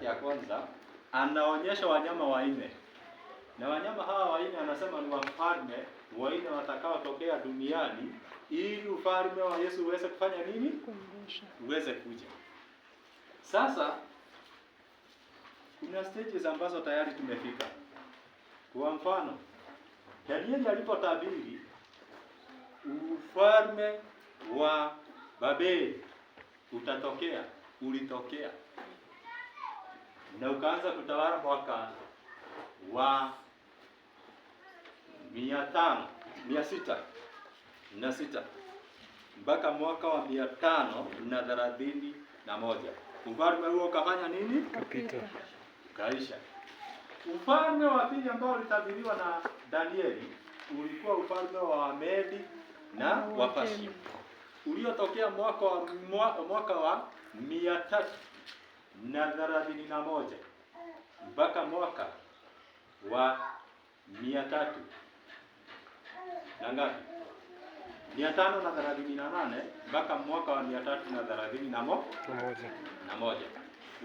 yake ya kwanza anaonyesha wanyama wanne, na wanyama hawa wanne anasema ni wafalme wanne watakaotokea duniani ili ufalme wa Yesu uweze kufanya nini? Uweze kuja. Sasa kuna stages ambazo tayari tumefika. Kwa mfano, Danieli alipotabiri ufalme wa Babeli utatokea, ulitokea na ukaanza kutawala mwaka wa 606 mpaka mwaka wa 531. Ufalme huo ukafanya nini? Kapita. Kaisha. Ufalme wa pili ambao ulitabiriwa na Danieli ulikuwa ufalme wa Wamedi na Wapashia uliotokea mwaka wa 331 mpaka mwaka wa 300 na ngapi? 538 mpaka mwaka wa 331.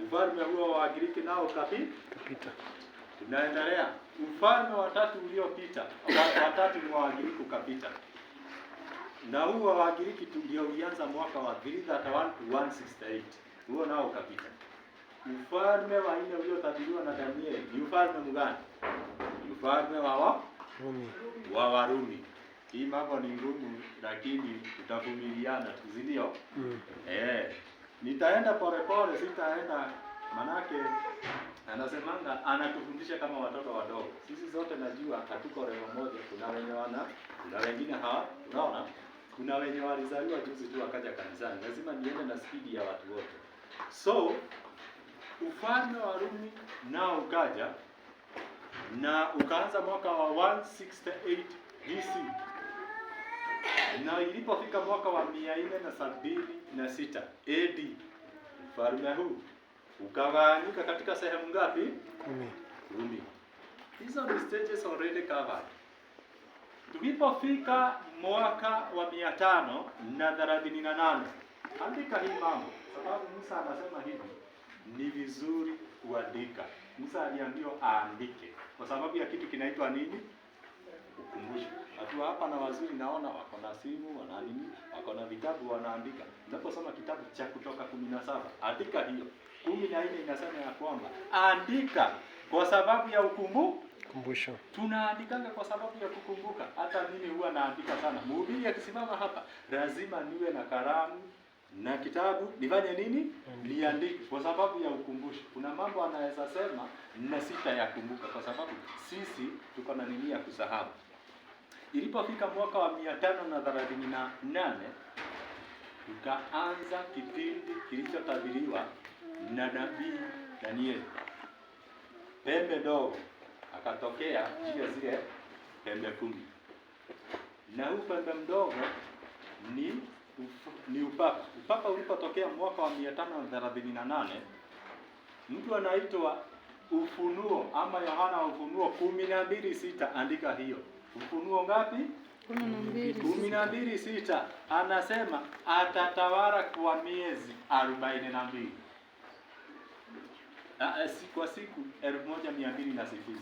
Ufalme huo wa Wagiriki nao ukapita. Tunaendelea. Ufalme wa tatu uliopita, watatu ni wa Wagiriki ukapita. Na huo wa Wagiriki ndio ulianza mwaka wa 331 to 168. Huo nao ukapita. Ufalme wa nne uliotabiriwa na Danieli ni ufalme mgani? Ni ufalme wa Warumi. Hii mambo ni ngumu lakini tutavumiliana tu, ndio? Nitaenda polepole, sitaenda manake anasemanga anatufundisha kama watoto wadogo. Sisi zote najua hatuko level moja, kuna wenye kuna wengine unaona? Kuna wenye walizaliwa juzi tu wakaja kanisani. Lazima niende na spidi ya watu wote. So ufalme wa Rumi nao ukaja na ukaanza mwaka wa 168 BC. Na ilipofika mwaka wa 476 AD, ufalme huu ukagawanyika katika sehemu ngapi? 10. Hizo ni stages already covered. Tulipofika mwaka wa 538, andika hii mambo, sababu Musa anasema hivi, ni vizuri kuandika. Musa aliambiwa aandike kwa sababu ya kitu kinaitwa nini? Ukumbusho. Watu hapa na wazuri naona wako na simu, wana nini? Wako na vitabu wanaandika. Unaposoma kitabu cha Kutoka 17, andika hiyo. 14 inasema ya kwamba andika kwa sababu ya ukumbusho. Tunaandikanga kwa sababu ya kukumbuka. Hata mimi huwa naandika sana. Mhubiri akisimama hapa, lazima niwe na kalamu na kitabu, nifanye nini? Niandike kwa sababu ya ukumbusho. Kuna mambo anaweza sema na sitayakumbuka kwa sababu sisi tuko na nini ya kusahau. Ilipofika mwaka wa 538 tukaanza kipindi kilichotabiriwa na nabii Danieli. Pembe ndogo akatokea juu ya zile pembe 10. Na huu pembe mdogo ni upapa. Upapa ulipotokea mwaka wa 538, mtu anaitwa Ufunuo ama Yohana wa Ufunuo 12:6. Andika hiyo. Ufunuo ngapi? 12:6. Anasema atatawala kwa miezi 42. Kwa siku 1260.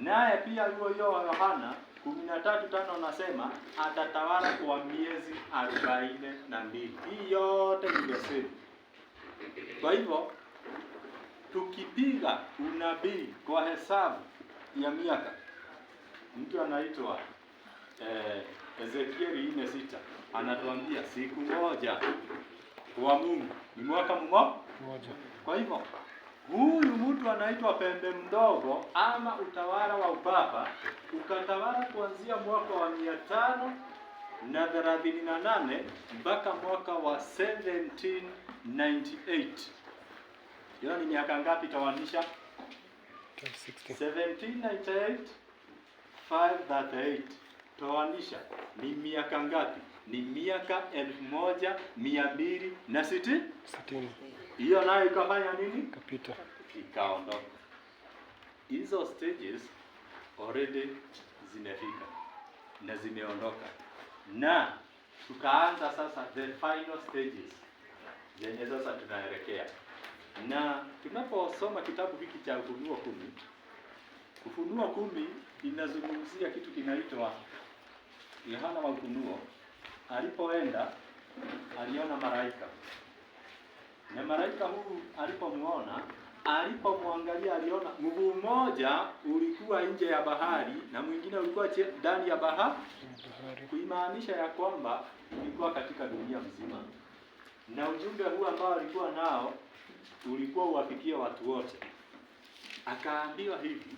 Naye pia huyo Yohana 13:5 anasema atatawala kwa miezi 42. Hii yote ni sema. Kwa hivyo tukipiga unabii kwa hesabu ya miaka, mtu anaitwa Ezekieli 4:6 anatuambia siku moja kwa Mungu ni mwaka mmoja. Kwa hivyo huyu mtu anaitwa pembe mdogo ama utawala wa upapa ukatawala kuanzia mwaka wa 538 mpaka mwaka wa 1798. Hiyo ni miaka ngapi tawanisha? 1798 538. Tawanisha ni miaka ngapi? Ni miaka 1260. Hiyo nayo ikafanya nini? Kapita. Ikaondoka. Hizo stages already zimefika na zimeondoka. Na tukaanza sasa the final stages zenye sasa tunaelekea. Na tunaposoma kitabu hiki cha Ufunuo 10, Ufunuo 10 inazungumzia kitu kinaitwa Yohana wa Ufunuo alipoenda aliona malaika. Na malaika huyu alipomwangalia aliona mguu mmoja ulikuwa nje ya bahari na mwingine ulikuwa ndani ya bahari, kuimaanisha ya kwamba ulikuwa katika dunia mzima. Na ujumbe huu ambao alikuwa nao ulikuwa uwafikie watu wote. Akaambiwa hivi,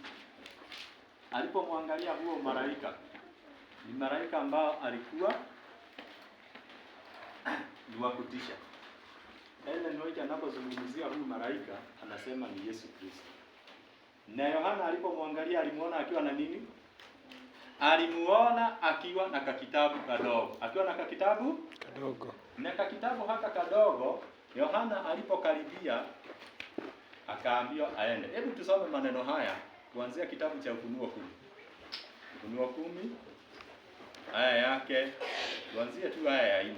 alipomwangalia huo malaika, ni malaika ambao alikuwa ni wa kutisha. Ellen White anapozungumzia huyu malaika anasema ni Yesu Kristo. Na Yohana alipomwangalia alimuona akiwa na nini? Alimuona akiwa na kakitabu kadogo. Akiwa na kakitabu kadogo. Na kakitabu haka kadogo, Yohana alipokaribia akaambiwa aende. Hebu tusome maneno haya kuanzia kitabu cha Ufunuo 10. Ufunuo 10 aya yake kuanzia tu aya ya 4.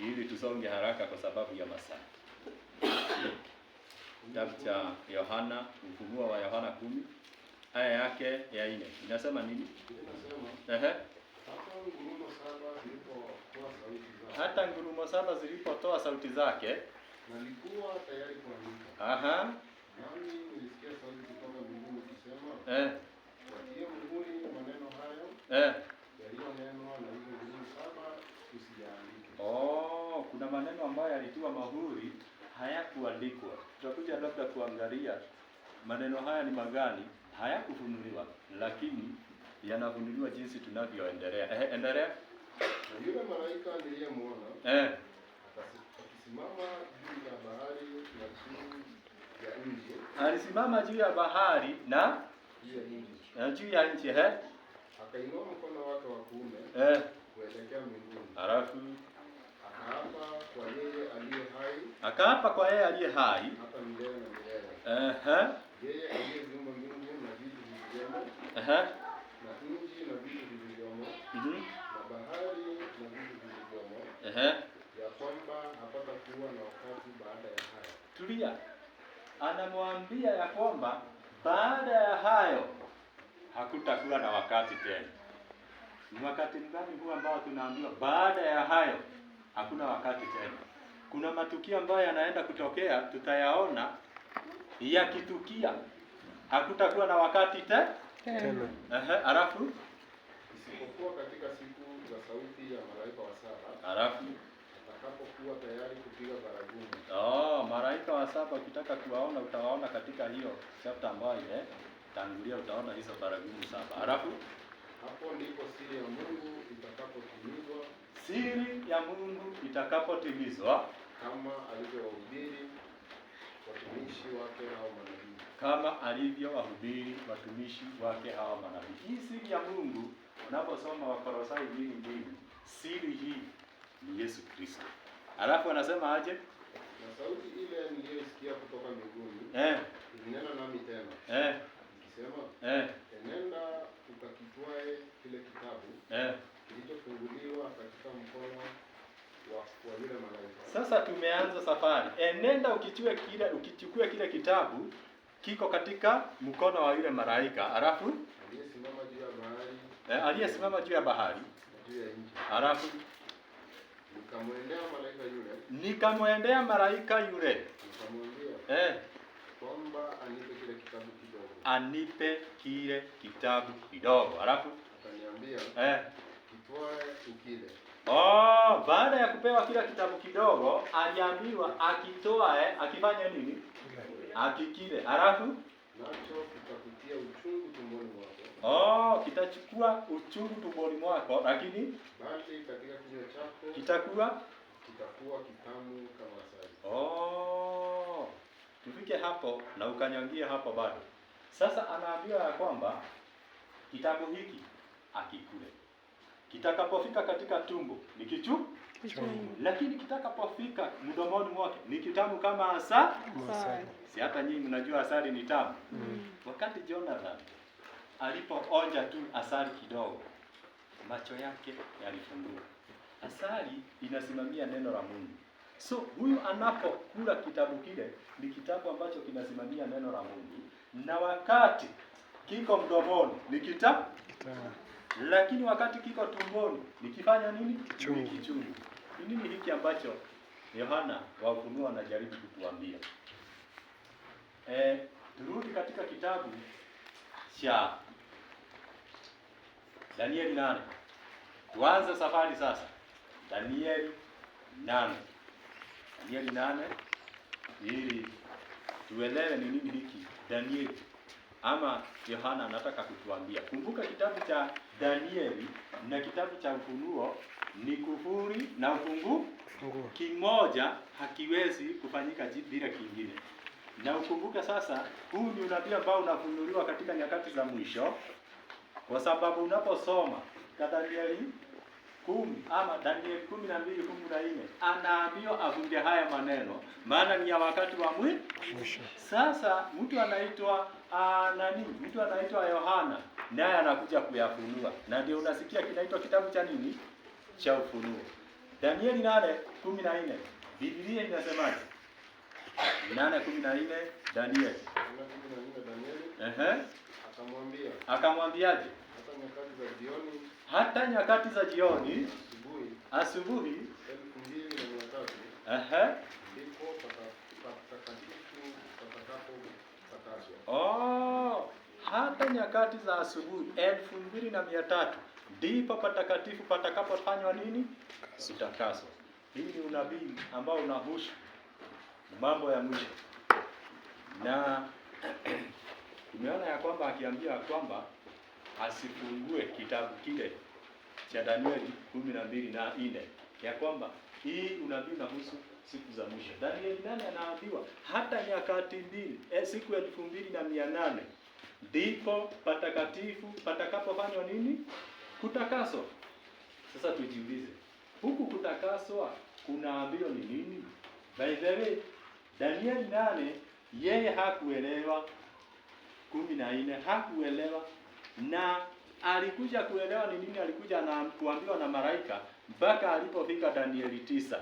Ili tusonge haraka kwa sababu ya masaa. Kitabu cha Yohana, Ufunuo wa Yohana 10 aya yake ya 4. Inasema nini? Hata ngurumo saba zilipotoa sauti zake, nalikuwa tayari kuandika. Nami nilisikia sauti kutoka mbinguni ikisema, watie muhuri maneno hayo yaliyonenwa na hizo ngurumo saba, usiyaandike. Kuna maneno ambayo yalitiwa muhuri hayakuandikwa. Tutakuja labda kuangalia maneno haya ni magani, hayakufunuliwa, lakini yanafunuliwa jinsi tunavyoendelea. Endelea. Na yule malaika niliyemwona akisimama juu ya bahari na juu ya nchi. Alisimama juu ya bahari na juu ya nchi. Akainua mkono wake wa kuume kuelekea mbinguni. Halafu akaapa kwa yeye aliye hai hata milele na milele. Yeye aliyeziumba mbingu na vitu vilivyomo, na nchi na vitu vilivyomo, na bahari na vitu vilivyomo, ya kwamba hapata kuwa na wakati baada ya hayo. Tulia. Anamwambia ya kwamba baada ya hayo hakutakuwa na wakati tena. Ni wakati mgani huu ambao tunaambiwa baada ya hayo hakuna wakati tena? Kuna matukio ambayo yanaenda kutokea, tutayaona yakitukia. Hakutakuwa na wakati tena. Halafu isipokuwa katika siku za sauti ya malaika wa saba. Halafu atakapokuwa tayari kupiga baragumu. Malaika wa saba ukitaka kuwaona utawaona katika hiyo chapter ambayo tangulia, utaona hizo baragumu saba. Halafu hapo ndipo siri ya Mungu itakapotimizwa. Siri ya Mungu itakapotimizwa kama alivyowahubiri watumishi wake hao manabii. Kama alivyowahubiri watumishi wake hao manabii. Hii siri ya Mungu unaposoma Wakolosai 2:2, siri hii ni Yesu Kristo. Alafu anasema aje? Na sauti ile niliyosikia kutoka mbinguni ilinena nami tena. Ikisema, enenda ukakitwae kile kitabu kilichofunguliwa katika mkono wa yule malaika. Sasa tumeanza safari. Enenda ukichukue kile kitabu kiko katika mkono wa yule malaika. Alafu aliyesimama juu ya bahari. Aliyesimama juu ya bahari. Juu ya nchi. Alafu nikamwendea malaika yule. Nikamwambia kwamba anipe kile kitabu kidogo. Anipe kile kitabu kidogo. Alafu akaniambia kitwae ukile. Baada ya kupewa kile kitabu kidogo aliambiwa akitoae akifanya nini? Akikile. Alafu nacho kitakutia uchungu tumboni mwako. Kitachukua uchungu tumboni mwako, lakini bali katika kinywa chako kitakuwa kitamu kama asali. Tufike hapo na ukanyangia hapo bado. Sasa anaambiwa ya kwamba kitabu hiki akikule. Kitakapofika katika tumbo ni kichungu, lakini kitakapofika mdomoni mwake ni kitamu kama asali. Si hata nyinyi mnajua asali ni tamu. Wakati Jonathan alipoonja tu asali kidogo, macho yake yalifunguka. Asali inasimamia neno la Mungu. So huyu anapokula kitabu kile, ni kitabu ambacho kinasimamia neno la Mungu, na wakati kiko mdomoni ni kitamu, lakini wakati kiko tumboni nikifanya nini? Kichungu. Ni nini hiki ambacho Yohana wa Ufunuo anajaribu kutuambia? Turudi katika kitabu cha Danieli 8. Tuanze safari sasa. Danieli 8. Danieli 8 ili tuelewe ni nini hiki Danieli ama Yohana anataka kutuambia. Kumbuka kitabu cha Danieli na kitabu cha Ufunuo ni kufuri na ufunguo. Kimoja hakiwezi kufanyika bila kingine. Na ukumbuke sasa, huu ni unabii ambao unafunuliwa katika nyakati za mwisho, kwa sababu unaposoma Danieli 10 ama Danieli 12:14 anaambiwa afunge haya maneno, maana ni ya wakati wa mwisho. Sasa mtu anaitwa mtu anaitwa Yohana, naye anakuja kuyafunua, na ndio unasikia kinaitwa kitabu cha nini? Cha Ufunuo. Danieli 8:14 Biblia inasemaje? 8:14 Danieli. Akamwambiaje? Hata nyakati za jioni asubuhi hata nyakati za asubuhi 2300 ndipo patakatifu patakapofanywa nini? Utakaso. Hii ni unabii ambao unahusu mambo ya mwisho, na tumeona ya kwamba akiambia kwamba asifungue kitabu kile cha Danieli 12:4 ya kwamba hii unabii unahusu siku za mwisho. Danieli 8 anaambiwa hata nyakati mbili, siku 2800 ndipo patakatifu patakapofanywa nini? Kutakaswa. Sasa tujiulize, huku kutakaswa kunaambiwa ni nini? By the way, Danieli 8 yeye hakuelewa 14, hakuelewa, na alikuja kuelewa ni nini. Alikuja na kuambiwa na malaika mpaka alipofika Danieli 9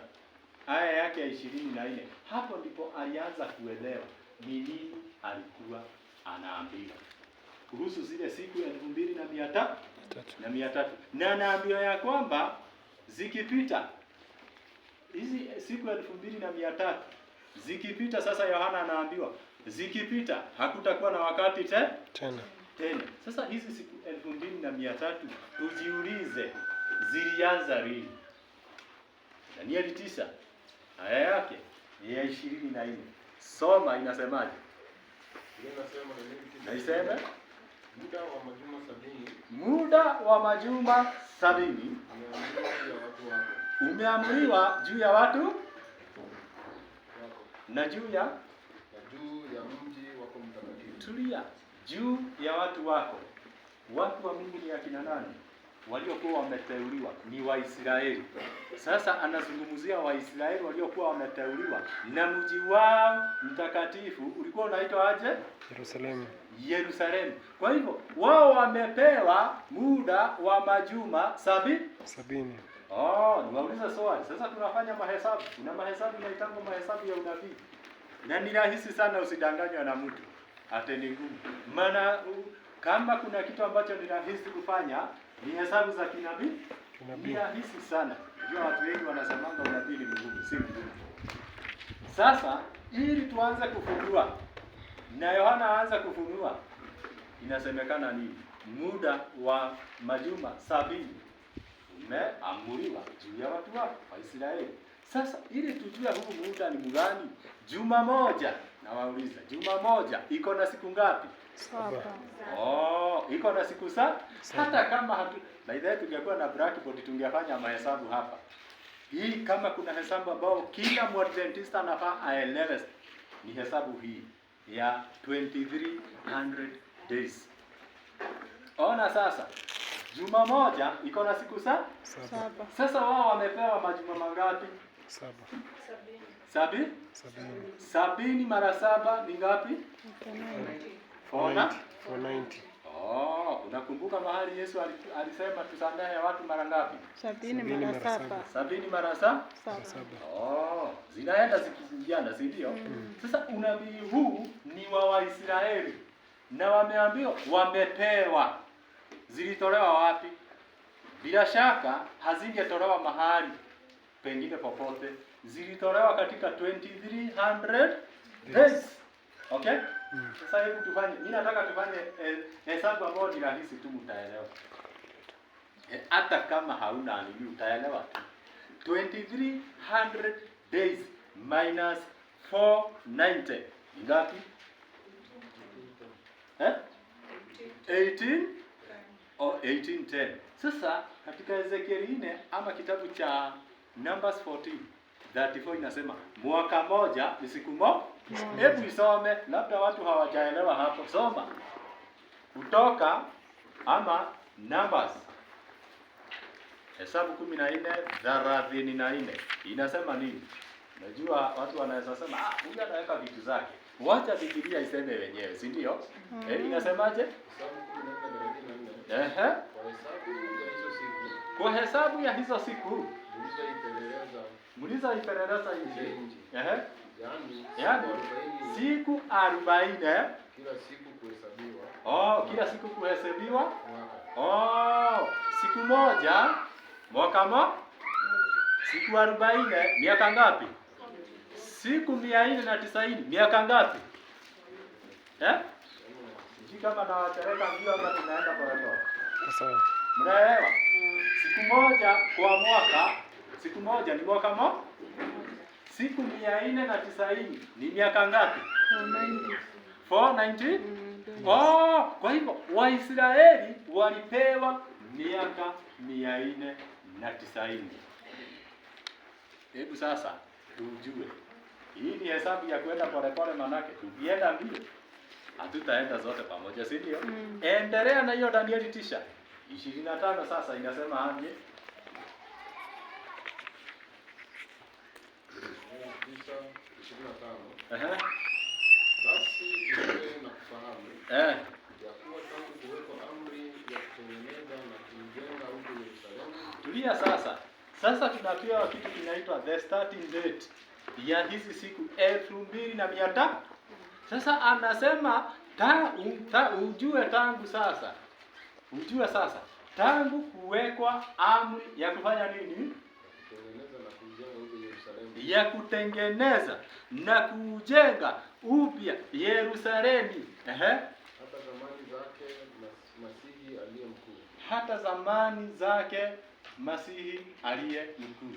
aya yake ya 24. Hapo ndipo alianza kuelewa ni nini alikuwa anaambiwa kuhusu zile siku 2300 na anaambiwa ya kwamba zikipita hizi siku 2300 zikipita, sasa Yohana anaambiwa zikipita hakutakuwa na wakati tena. Sasa hizi siku 2300 tujiulize zilianza lini? Danieli 9 aya yake ya 24. Soma, inasemaje? Naisema muda wa majuma 70 umeamriwa juu ya watu na juu ya mji wako mtakatifu. Tulia, juu ya watu wako. Watu wa Mungu ni akina nani? Waliokuwa wameteuliwa ni Waisraeli. Sasa anazungumzia Waisraeli waliokuwa wameteuliwa, na mji wao mtakatifu ulikuwa unaitwa aje? Yerusalemu. Kwa hivyo wao wamepewa muda wa majuma 70. Niwauliza swali. Sasa tunafanya mahesabu. Kuna mahesabu inaitangwa mahesabu ya unabii. Na ni rahisi sana, usidanganywa na mtu. Ate ni ngumu. Maana kama kuna kitu ambacho ni rahisi kufanya ni hesabu za kinabii. Ni rahisi sana. Ndio watu wengi wanasemanga unabii ni ngumu, si ngumu. Sasa ili tuanze kufunua na Yohana aanza kufunua, inasemekana nini? Muda wa majuma 70 umeamuriwa juu ya watu wa Israeli. Sasa ili tujue huu muda ni mgani? Juma moja, na wauliza, juma moja iko na siku ngapi? 7. Iko na siku hata kama by the way tungekuwa na blackboard tungefanya mahesabu hapa. Hii kama kuna hesabu ambao kila Mwadventista anafaa aelewe, ni hesabu hii ya 2300 days. Ona sasa, juma moja iko na siku 7. Sasa wao wamepewa majuma mangapi? 7. 70 mara 7 ni ngapi? 490. Unakumbuka mahali Yesu alisema tusamehe watu mara ngapi? 70 mara 7. 70 mara 7. Zinaenda zikizingiana, si ndio? Sasa unabii huu ni wa Waisraeli na wameambiwa wamepewa. Zilitolewa wapi? Bila shaka hazingetolewa mahali pengine popote. Zilitolewa katika 2300 days. Okay? Sasa hebu tufanye, mimi nataka tufanye hesabu ambayo ni rahisi tu mtaelewa. Hata kama hauna nini utaelewa tu. 2300 days minus 490 ni ngapi? 18 or 1810. Sasa katika Ezekiel 4 ama kitabu cha Numbers 14:34 inasema mwaka moja ni siku moja. Hebu isome, labda watu hawajaelewa hapo. Soma Kutoka ama Numbers Hesabu 14:34 inasema nini? Najua watu wanaweza sema huyu anaweka vitu zake. Wacha Biblia iseme wenyewe, si ndio? Inasemaje? Kwa hesabu ya hizo siku mlizoipeleleza nchi. Yaani siku 40 kila siku kuhesabiwa. Kila siku kuhesabiwa. Siku moja mwaka siku 40 miaka ngapi? Siku 490 miaka ngapi? Sijui kama nawateleka mbio ama tunaenda polepole. Sawa. Mnaelewa? Siku moja kwa mwaka, siku moja ni mwaka siku 490 ni miaka ngapi? 490. Kwa hivyo Waisraeli walipewa miaka 490. Hebu sasa tujue. Hii ni hesabu ya kwenda polepole, manake tukienda mbio hatutaenda zote pamoja, si ndio? Endelea na hiyo Danieli tisha 25 sasa inasema aje? 25. Basi wewe na kufahamu ya kuwa tangu kuwekwa amri ya kutengeneza na kujenga huko Yerusalemu. Tulia sasa. Sasa tunapewa kitu kinaitwa the starting date ya hizi siku 2500. Sasa anasema ujue tangu sasa. Ujue sasa tangu kuwekwa amri ya kufanya nini? Ya kutengeneza na kujenga upya Yerusalemu. Hata zamani zake Masihi aliye mkuu. Hata zamani zake Masihi aliye mkuu.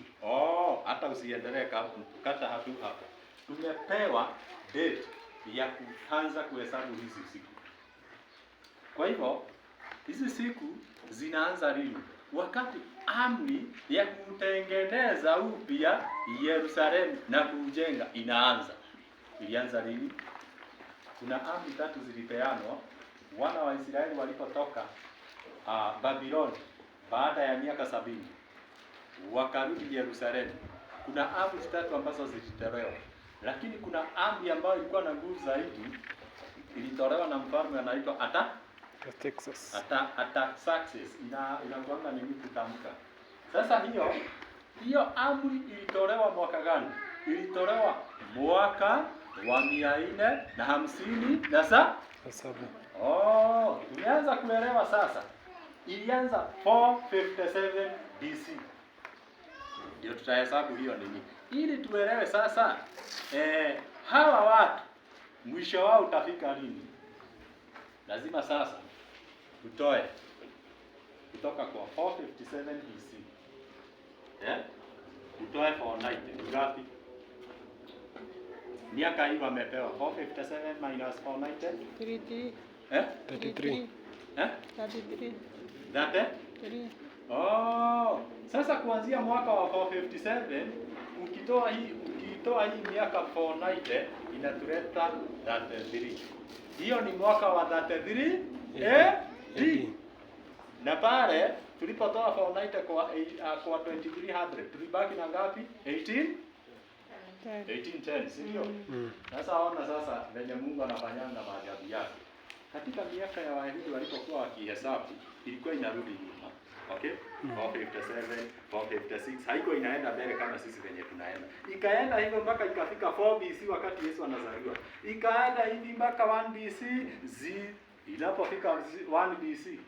Hata usiendelee kata hapo. Tumepewa date ya kuanza kuhesabu hizi siku. Kwa hivyo hizi siku zinaanza lini? Wakati amri ya kutengeneza upya Yerusalemu na kujenga inaanza. Ilianza lini? Kuna amri 3 zilipeanwa wana wa Israeli walipotoka Babiloni baada ya miaka 70 wakarudi Yerusalemu. Kuna amri 3 ambazo zilitolewa, lakini kuna amri ambayo ilikuwa na nguvu zaidi ilitolewa na mfalme anaitwa Artaxerxes. Inakuanga nini kutamka. Sasa hiyo amri ilitolewa mwaka gani? Ilitolewa mwaka wa 457. Tumeanza kuelewa sasa. Ilianza 457 BC. Ndio tutahesabu hiyo nini. Ili tuelewe sasa hawa watu mwisho wao utafika lini? Lazima sasa tutoe kutoka kwa 457 BC. Utoe 490 ngapi? Miaka hiyo wamepewa 457 minus 490 33. 33. Sasa kuanzia mwaka wa 457 ukitoa hii miaka 490 inatuleta 33. Hiyo ni mwaka wa 33 AD. Na pale tulipotoa 490 kwa 2300 tulibaki na ngapi? 1810, si ndio? Sasa ona sasa venye Mungu anafanyanga maajabu yake. katika miaka ya Wayahudi walipokuwa wakihesabu ilikuwa inarudi nyuma. Okay? 457, 456 haiko inaenda mbele kama sisi venye tunaenda. Ikaenda hivyo mpaka ikafika 4 BC wakati Yesu anazaliwa. Ikaenda hivi mpaka 1 BC inapofika 1 BC.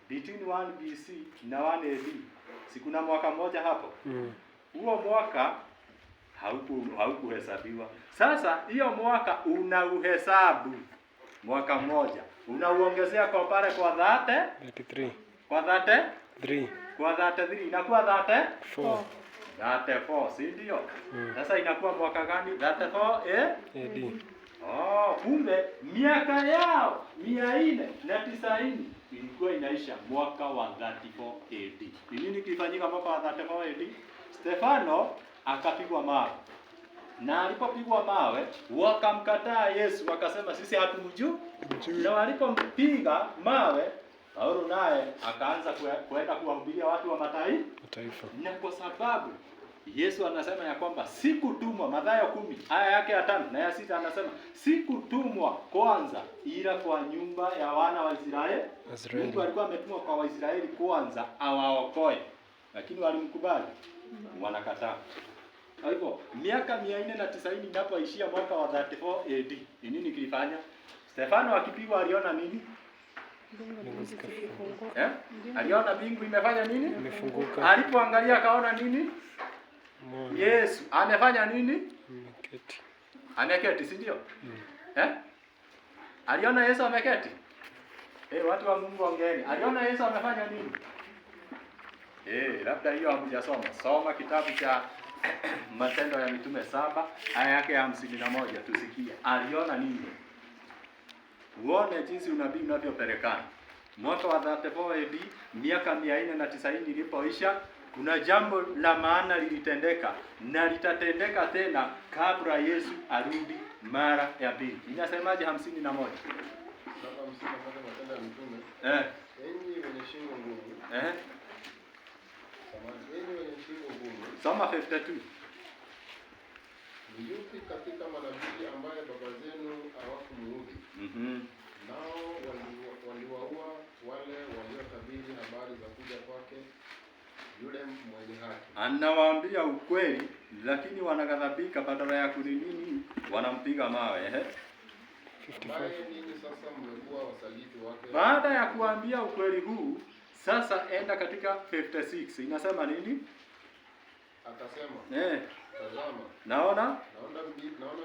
Between 1 BC na 1 AD. Si kuna mwaka mmoja hapo? Huo mwaka haukuhesabiwa. Sasa hiyo mwaka unauhesabu mwaka mmoja. Unauongezea kwa pale kwa 33. Kwa 3. Kwa 33 inakuwa 4. 34, si ndio? Sasa inakuwa mwaka gani? 34 AD. Kumbe miaka yao 490 ilikuwa inaisha mwaka wa 34 AD. Ni nini kilifanyika mwaka wa 34 AD? Stefano akapigwa mawe. Na alipopigwa mawe, wakamkataa Yesu, wakasema sisi hatumjui. Na walipompiga mawe, Paulo naye akaanza kwenda kuwahubiria watu wa mataifa. Na kwa sababu Yesu anasema ya kwamba sikutumwa, Mathayo 10 aya yake ya 5 na ya 6 anasema sikutumwa kwanza ila kwa nyumba ya wana wa Israeli. Mungu alikuwa ametumwa kwa Waisraeli kwanza awaokoe. Lakini walimkubali, wanakataa. Kwa hivyo miaka 490 inapoishia mwaka wa 34 AD, ni nini kilifanya? Stefano akipigwa aliona nini? Aliona mbingu imefanya nini? Imefunguka. Alipoangalia akaona nini? Yesu amefanya nini? Ameketi, si ndio? Aliona Yesu ameketi. Watu wa Mungu ongeeni. Aliona Yesu amefanya nini? Labda hiyo hamjasoma. Soma kitabu cha Matendo ya Mitume 7 aya yake ya 51 tusikie. Aliona nini? Uone jinsi unabii unavyopelekana. Mwaka wa 34 AD, miaka 490 ilipoisha, kuna jambo la maana lilitendeka na litatendeka tena kabla Yesu arudi mara ya pili. Inasemaje 51? Matendo ya Mitume. Enyi wenye shingo ngumu. Enyi wenye shingo ngumu. Soma 52. Ni yupi katika manabii ambaye baba zenu hawakumuudhi? Nao waliwaua wale waliotabiri habari za kuja kwake yule mwenye haki. Anawaambia ukweli, lakini wanaghadhabika, badala ya kunini wanampiga mawe. Ambaye ninyi sasa mmekuwa wasaliti wake. Baada ya kuambia ukweli huu, sasa enda katika 56. Inasema nini? Akasema, tazama, naona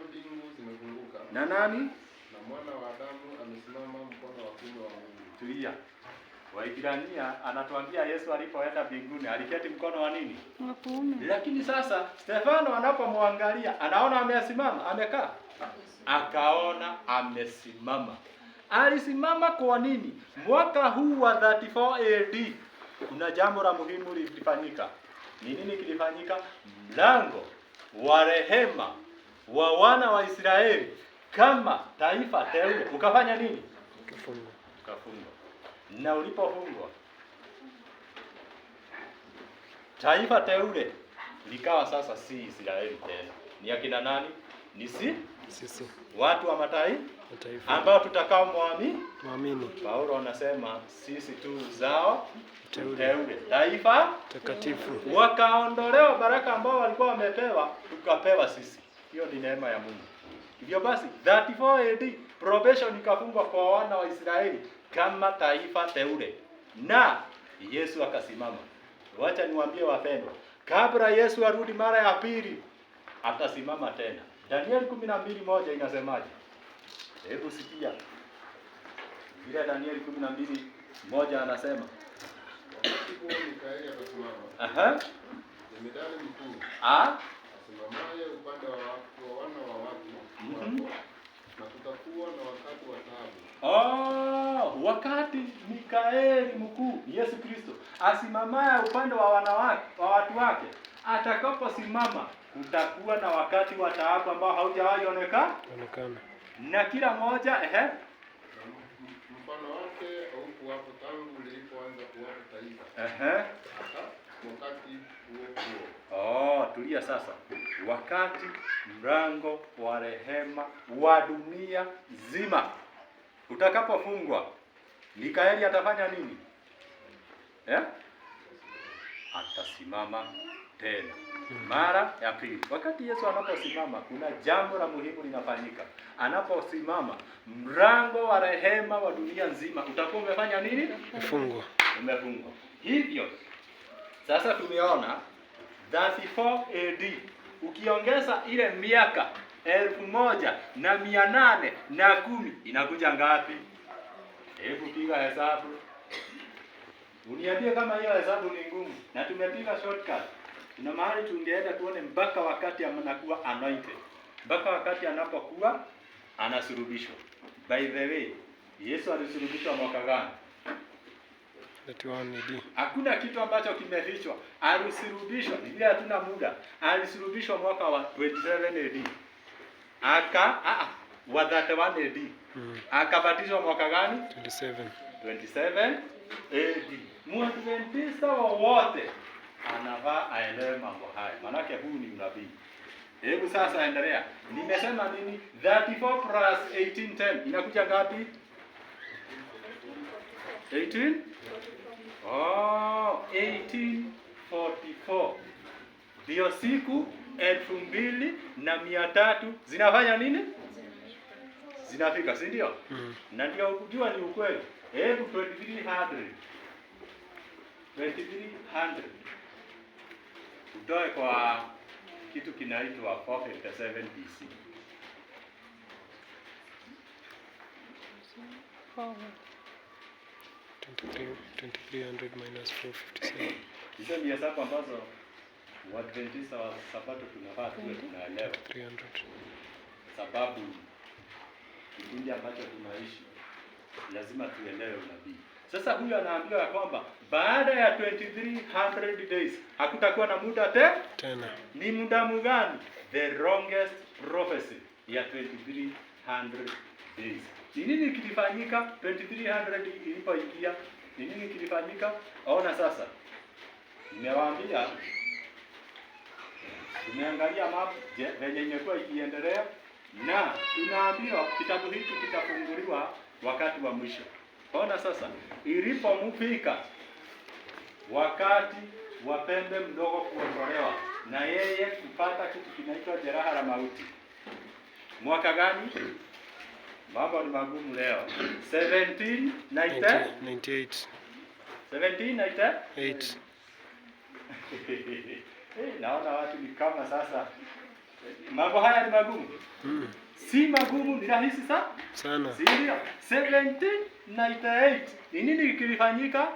mbingu zimefunguka. Na nani? Na mwana wa Adamu amesimama mkono wa kuume wa Mungu. Tulia. Waibrania anatuambia Yesu alipoenda mbinguni aliketi mkono wa nini? Wa kuume. Lakini sasa Stefano anapomwangalia anaona amesimama, amekaa. Akaona amesimama. Alisimama kwa nini? Mwaka huu wa 34 AD kuna jambo la muhimu lilifanyika. Ni nini kilifanyika? Mlango wa rehema wa wana wa Israeli kama taifa teule ukafanya nini? Ukafungwa. Na ulipofungwa, taifa teule likawa sasa si Israeli tena. Ni akina nani? Ni sisi. Watu wa mataifa ambao tutakao muamini. Paulo anasema sisi tu uzao teule, taifa takatifu. Wakaondolewa baraka ambao walikuwa wamepewa, tukapewa sisi. Hiyo ni neema ya Mungu. Hivyo basi 34 AD probation ikafungwa kwa wana wa Israeli kama taifa teule. Na Yesu akasimama. Wacha niwaambie wapendwa, kabla Yesu arudi mara ya pili atasimama tena. Danieli 12:1 inasemaje? Hebu sikia. Bila Danieli 12:1 anasema. Wakati huo Mikaeli atasimama. Jemedari mkuu. Asimamaye upande wa wana wa watu. Na kutakuwa na wakati wa taabu. Wakati Mikaeli mkuu, Yesu Kristo, asimamaye upande wa watu wake, atakaposimama kutakuwa na wakati wa taabu ambao haujawahi onekana. Na kila mmoja mfano wake haukuwapo tangu lilipoanza kuwapo taifa. Wakati huo. Tulia sasa. Wakati mlango wa rehema wa dunia nzima utakapofungwa, Mikaeli atafanya nini? Atasimama tena mara ya pili. Wakati Yesu anaposimama, kuna jambo la muhimu linafanyika. Anaposimama, mlango wa rehema wa dunia nzima utakuwa umefanya nini? Umefungwa. Hivyo sasa tumeona 34 AD, ukiongeza ile miaka 1810 inakuja ngapi? Hebu piga hesabu. Uniambie kama hiyo hesabu ni ngumu. Na tumepiga shortcut. Kuna mahali tungeenda tuone mpaka wakati anakuwa anointed. Mpaka wakati anapokuwa anasulubishwa. By the way, Yesu alisulubishwa mwaka gani? 31 AD. Hakuna kitu ambacho kimefichwa. Alisulubishwa, ni vile hatuna muda. Alisulubishwa mwaka wa 27 AD. Wa 31 AD. Akabatizwa mwaka gani? 27 AD. Mwadventista wowote anavaa aelewe mambo haya. Manake huu ni unabii. Hebu sasa endelea. Nimesema nini? 34 plus 1810 inakuja ngapi? 18? 1844. Ndio siku 2300 zinafanya nini? Zinafika, si ndio? Na ndio kujua ni ukweli. Hebu 2300 utoe kwa kitu kinaitwa 457 BC. 2300 minus 457. Hizo ni hesabu ambazo Waadventista wa Sabato tunafaa tuwe tunaelewa. 300. Sababu kipindi ambacho tunaishi lazima tuelewe unabii. Sasa huyu anaambiwa ya kwamba baada ya 2300 days hakutakuwa na muda tena. Ni muda mgani? The longest prophecy ya 2300 days. Ni nini kilifanyika 2300 ilipoingia? Ni nini kilifanyika? Ona sasa. Nimewaambia, tumeangalia map venye imekuwa ikiendelea, na tunaambiwa kitabu hiki kitafunguliwa wakati wa mwisho. Ona sasa, ilipomfika wakati wa pembe mdogo kuondolewa na yeye kupata kitu kinaitwa jeraha la mauti. Mwaka gani? Mambo ni magumu leo. 1798. 1798. Naona watu ni kama sasa. Mambo haya ni magumu. Si magumu, ni rahisi sana. Ndio. 1798. Ni nini kilifanyika?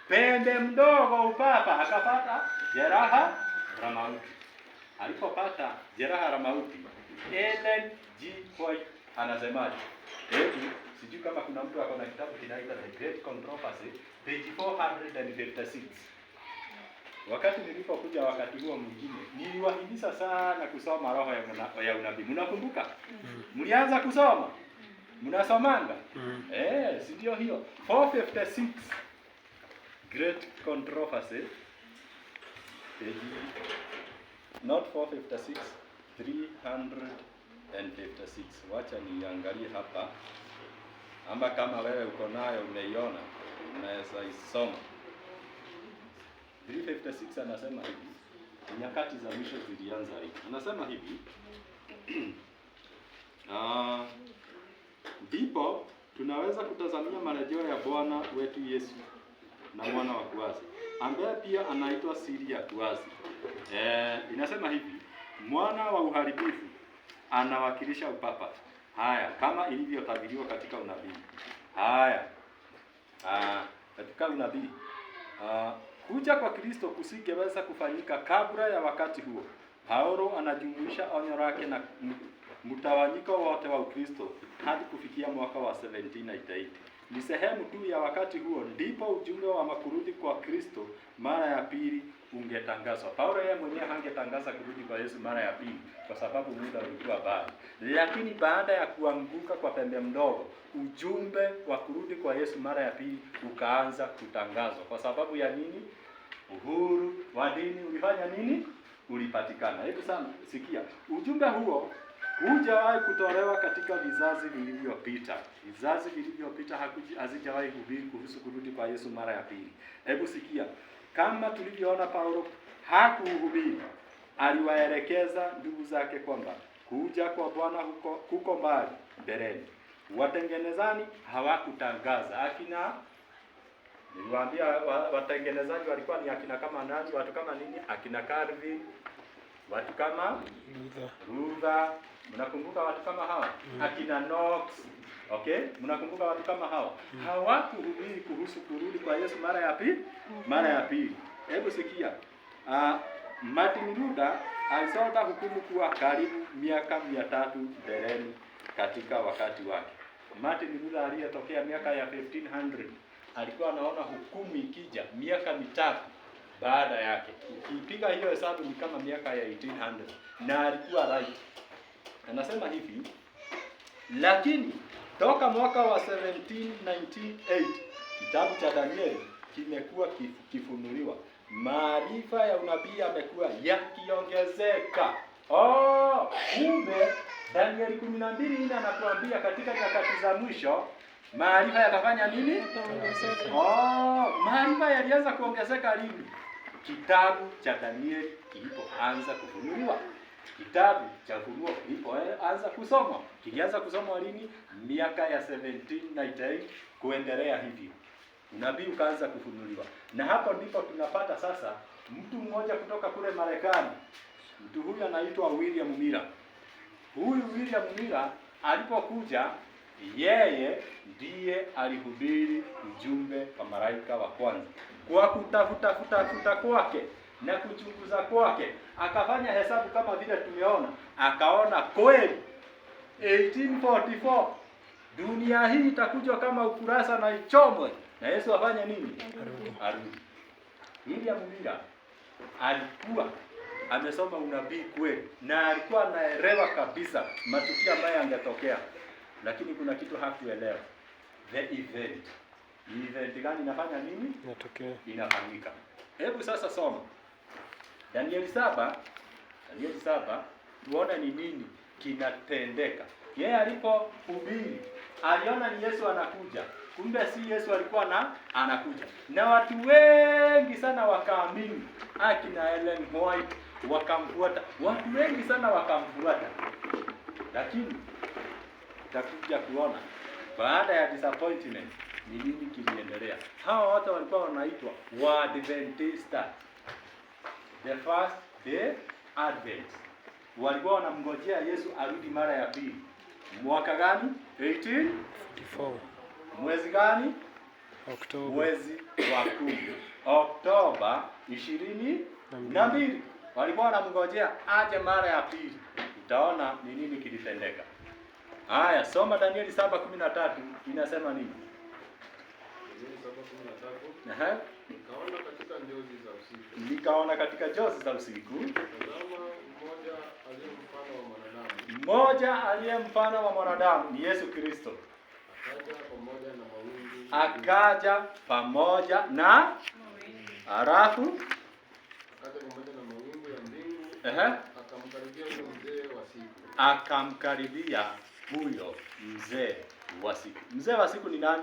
Pembe mdogo upapa akapata jeraha la mauti. Alipopata jeraha la mauti, Ellen G. White anasemaje? Sijui kama kuna mtu akona kitabu kinaitwa The Great Controversy, page 456. Wakati nilipokuja wakati huo mwingine, niliwahimiza sana kusoma roho ya unabii. Mnakumbuka? Mlianza kusoma? Mnasomanga? Si ndio hiyo. 456 Great Controversy. Not 456, 356. Wacha niangalie hapa. Ama kama wewe uko nayo umeiona, unaweza isoma. 356 anasema hivi. Nyakati za mwisho zilianza hivi. Anasema hivi. Ndipo tunaweza kutazamia marejeo ya Bwana wetu Yesu na mwana wa kuasi, ambaye pia anaitwa siri ya kuasi. Inasema hivi, mwana wa uharibifu anawakilisha upapa. Haya, kama ilivyotabiriwa katika unabii. Haya. Katika unabii, kuja kwa Kristo kusingeweza kufanyika kabla ya wakati huo. Paulo anajumuisha onyo lake na mtawanyiko wote wa Ukristo hadi kufikia mwaka wa 1798. Ni sehemu tu ya wakati huo ndipo ujumbe wa kurudi kwa Kristo mara ya pili ungetangazwa. Paulo yeye mwenyewe hangetangaza kurudi kwa Yesu mara ya pili kwa sababu muda ulikuwa bado. Lakini baada ya kuanguka kwa pembe mdogo, ujumbe wa kurudi kwa Yesu mara ya pili ukaanza kutangazwa. Kwa sababu ya nini? Uhuru wa dini ulifanya nini? Ulipatikana. Hebu sana sikia. Ujumbe huo hujawahi kutolewa katika vizazi vilivyopita. Vizazi vilivyopita hazijawahi kuhubiri kuhusu kurudi kwa Yesu mara ya pili. Hebu sikia, kama tulivyoona Paulo hakuhubiri, aliwaelekeza ndugu zake kwamba kuja kwa Bwana huko mbali mbeleni. Watengenezani hawakutangaza. Niliwaambia watengenezaji walikuwa ni akina kama nani? Watu kama nini? Akina Calvin, watu kama Luther. Mnakumbuka watu kama hawa? Akina Knox. Okay? Mnakumbuka watu kama hawa? Hawakuhubiri kuhusu kurudi kwa Yesu mara ya pili. Hebu sikia. Martin Luther alisoma hukumu kuwa karibu miaka 300 mbeleni katika wakati wake. Martin Luther aliyetokea miaka ya 1500 alikuwa anaona hukumu ikija miaka 3 baada yake. Ukipiga hiyo hesabu ni kama miaka ya 1800, na alikuwa right. Anasema hivi, lakini toka mwaka wa 1798 kitabu cha Danieli kimekuwa kifunuliwa. Maarifa ya unabii yamekuwa yakiongezeka. Kumbe Danieli 12:4 anatuambia katika nyakati za mwisho maarifa yatafanya nini? Maarifa yalianza kuongezeka lini? Kitabu cha Danieli kilipoanza kufunuliwa. Kitabu cha Ufunuo kilipoanza kusomwa. Kilianza kusomwa lini? Miaka ya 1798 kuendelea hivyo. Unabii ukaanza kufunuliwa. Na hapo ndipo tunapata sasa mtu mmoja kutoka kule Marekani. Mtu huyu anaitwa William Miller. Huyu William Miller alipokuja, yeye ndiye alihubiri ujumbe wa malaika wa kwanza. Kwa kutafuta kwake na kuchunguza kwake, akafanya hesabu kama vile tumeona, akaona kweli 1844 dunia hii itakuja kama ukurasa na ichomwe, na Yesu afanye nini? Arudi. William Miller alikuwa amesoma unabii kweli, na alikuwa anaelewa kabisa matukio ambayo yangetokea, lakini kuna kitu hakuelewa. The event. Ni event gani inafanya nini? Inafanyika. Hebu sasa soma Danieli 7 tuone ni nini kinatendeka. Yeye alipohubiri aliona ni Yesu anakuja. Kumbe si Yesu alikuwa anakuja. Na watu wengi sana wakaamini. Akina Ellen White wakamfuata. Watu wengi sana wakamfuata. Lakini tutakuja kuona baada ya disappointment ni nini kiliendelea. Hawa watu walikuwa wanaitwa Waadventista. The first day Advent. Walikuwa wanamngojea Yesu arudi mara ya pili. Mwaka gani? 1844. Mwezi gani? Oktoba. Mwezi wa 10. Oktoba 22. Walikuwa wanamngojea aje mara ya pili. Utaona ni nini kilitendeka. Haya, soma Danieli 7:13 inasema nini? Danieli 7:13. Nikaona katika njozi za usiku. Tazama, mmoja aliye mfano wa mwanadamu ni Yesu Kristo. Akaja pamoja na mawingu ya mbingu. Akamkaribia huyo mzee wa siku. Mzee wa siku ni nani?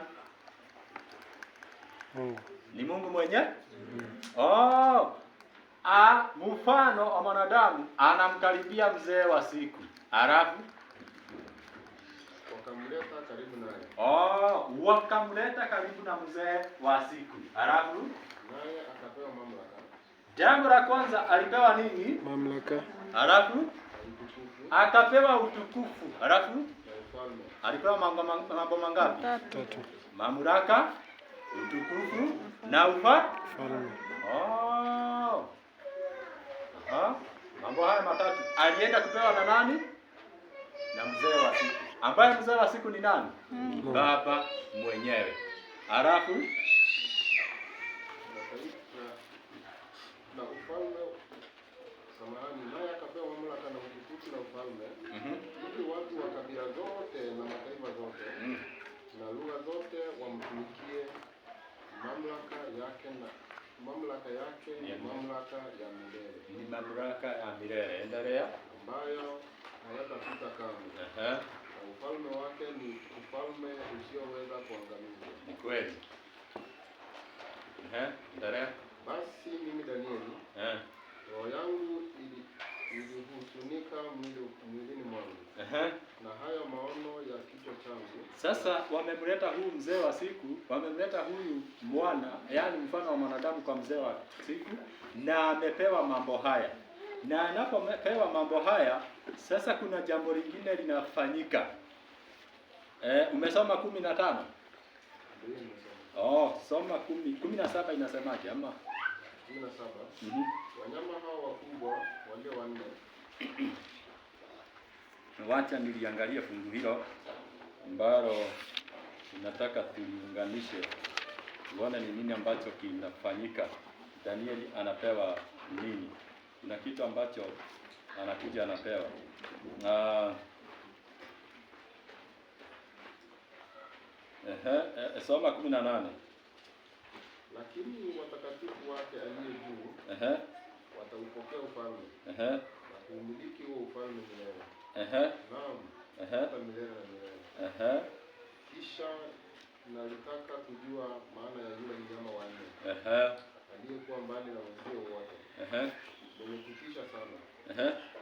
Ni Mungu mwenyewe. Mfano wa mwanadamu anamkaribia mzee wa siku. Alafu wakamleta karibu naye. Wakamleta karibu na mzee wa siku. Alafu naye akapewa mamlaka. Jambo la kwanza alipewa nini? Mamlaka. Alafu akapewa utukufu. Alafu alipewa mambo mangapi? 3. Mamlaka, utukufu na ufalme. Mambo haya matatu alienda kupewa na nani? Na mzee wa siku. Ambaye mzee wa siku ni nani? Baba mwenyewe. Alafu na ufalme, samahani, naye akapewa mamlaka na utukufu na ufalme. Ili watu wa kabila zote na mataifa zote na lugha zote wamtumikie. Mamlaka yake ni mamlaka ya milele. Ni mamlaka ya milele. Endelea. Ambayo hayatapita kamwe. Na ufalme wake ni ufalme usioweza kuangamizwa. Ni kweli. Endelea. Basi mimi Danieli, roho yangu ilihuzunika mwilini mwangu. Na hayo maono ya kichwa changu. Sasa wamemleta huyu mzee wa siku, wamemleta huyu mwana, yaani mfano wa mwanadamu kwa mzee wa siku, na amepewa mambo haya. Na anapopewa mambo haya, sasa kuna jambo lingine linafanyika. Umesoma 15? Soma 17 inasemaje ama? 17. Wanyama hao wakubwa walio wanne. Wacha niliangalia fungu hilo ambalo nataka tuliunganishe tuone ni nini ambacho kinafanyika. Danieli anapewa nini? Kuna kitu ambacho anakuja anapewa. Soma 18. Lakini watakatifu wake aliye juu wataupokea ufalme na kuumiliki huo ufalme milele. Naam, hata milele na milele. Kisha nalitaka kujua maana ya yule mnyama wa nne aliyekuwa mbali na wenzio wote, mwenye kutisha sana,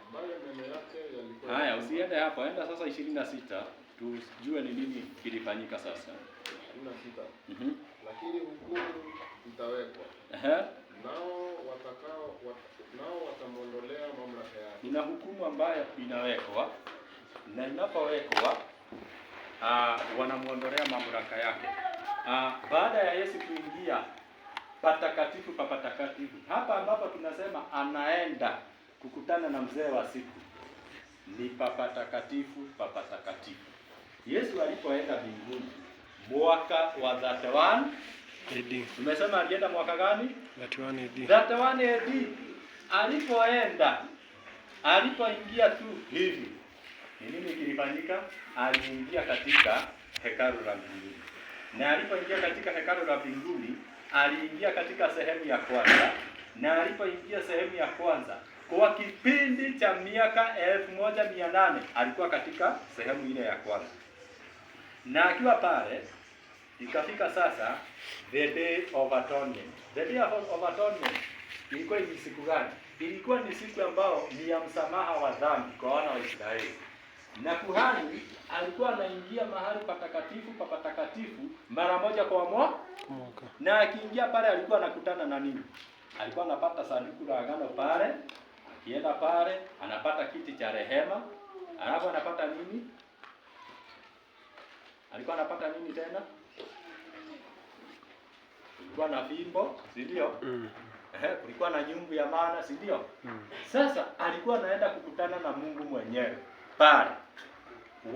ambaye meno yake yalikuwa. Haya, usiende hapo, enda sasa 26 tujue ni nini kilifanyika sasa. 26. Lakini hukumu itawekwa. Nao watamwondolea mamlaka yake. Kuna hukumu ambayo inawekwa, na inapowekwa wanamuondolea mamlaka yake. Baada ya Yesu kuingia patakatifu pa patakatifu, hapa ambapo tunasema anaenda kukutana na mzee wa siku, ni patakatifu pa patakatifu. Yesu alipoenda mbinguni mwaka wa 31 AD. Tumesema alienda mwaka gani? 31 AD. 31 AD. Alipoingia tu hivi, ni nini kilifanyika? Aliingia katika hekalu la mbinguni. Na alipoingia katika hekalu la mbinguni, aliingia katika sehemu ya kwanza. Na alipoingia sehemu ya kwanza, kwa kipindi cha miaka 1800 alikuwa katika sehemu ile ya kwanza. Na akiwa pale, ikafika sasa the day of atonement. The day of atonement ilikuwa ni siku gani? Ilikuwa ni siku ambao ni ya msamaha wa dhambi kwa wana wa Israeli. Na kuhani alikuwa anaingia mahali patakatifu pa patakatifu mara moja kwa mwaka. Na akiingia pale alikuwa anakutana na nini? Alikuwa anapata sanduku la agano pale. Akienda pale anapata kiti cha rehema. Alafu anapata nini? Alikuwa anapata nini tena? Kulikuwa na fimbo, si ndio? Kulikuwa na nyungu ya maana, si ndio? Sasa alikuwa anaenda kukutana na Mungu mwenyewe pale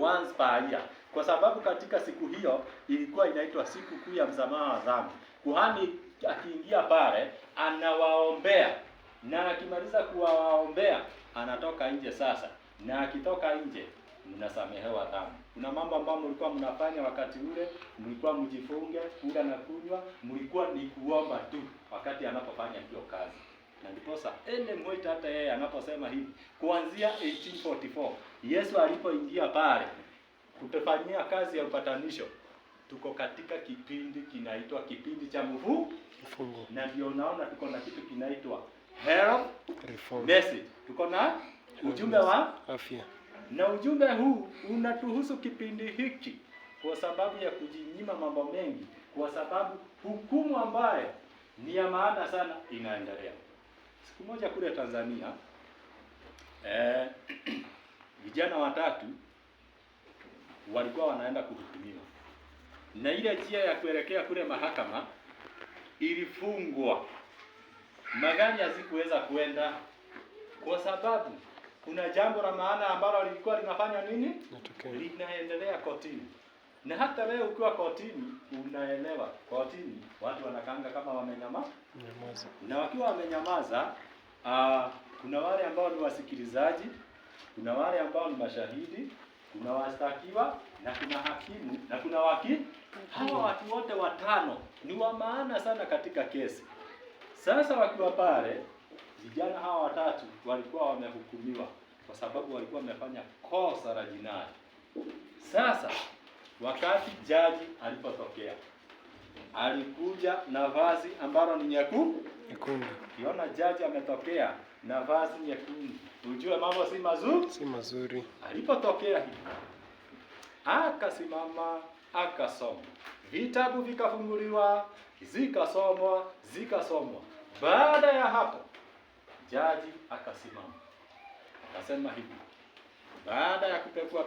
once per year, kwa sababu katika siku hiyo ilikuwa inaitwa siku kuu ya msamaha wa dhambi. Kuhani akiingia pale anawaombea, na akimaliza kuwaombea anatoka nje sasa, na akitoka nje mnasamehewa dhambi. Kuna mambo ambayo mlikuwa mnafanya wakati ule, mlikuwa mjifunge, kula na kunywa, mlikuwa ni kuomba tu wakati anapofanya hiyo kazi. Na ndiposa Ellen White hata yeye anaposema hivi, kuanzia 1844 Yesu alipoingia pale kutufanyia kazi ya upatanisho, tuko katika kipindi kinaitwa kipindi cha mfungo. Na ndio unaona tuko na kitu kinaitwa health message. Tuko na ujumbe wa afya. Na ujumbe huu unatuhusu kipindi hiki kwa sababu ya kujinyima mambo mengi, kwa sababu hukumu ambayo ni ya maana sana inaendelea. Siku moja kule Tanzania, vijana watatu walikuwa wanaenda kuhukumiwa. Na ile njia ya kuelekea kule mahakama ilifungwa. Magari hazikuweza kuenda kwa sababu kuna jambo la maana ambalo lilikuwa linafanya nini? Linaendelea kotini. Na hata leo ukiwa kotini unaelewa, kotini watu wanakaanga kama wamenyamaza. Na wakiwa wamenyamaza, kuna wale ambao ni wasikilizaji, kuna wale ambao ni mashahidi, kuna washtakiwa na kuna hakimu na kuna wakili. Hawa watu wote watano ni wa maana sana katika kesi. Sasa wakiwa pale, vijana hawa watatu walikuwa wamehukumiwa kwa sababu walikuwa wamefanya kosa la jinai. Sasa wakati jaji alipotokea, alikuja na vazi ambalo ni nyekundu. Kiona jaji ametokea na vazi nyekundu, ujue mambo si mazuri. Alipotokea hivi, akasimama akasoma, vitabu vikafunguliwa, zikasomwa. Baada ya hapo jaji akasimama akasema hivi, baada ya kupekua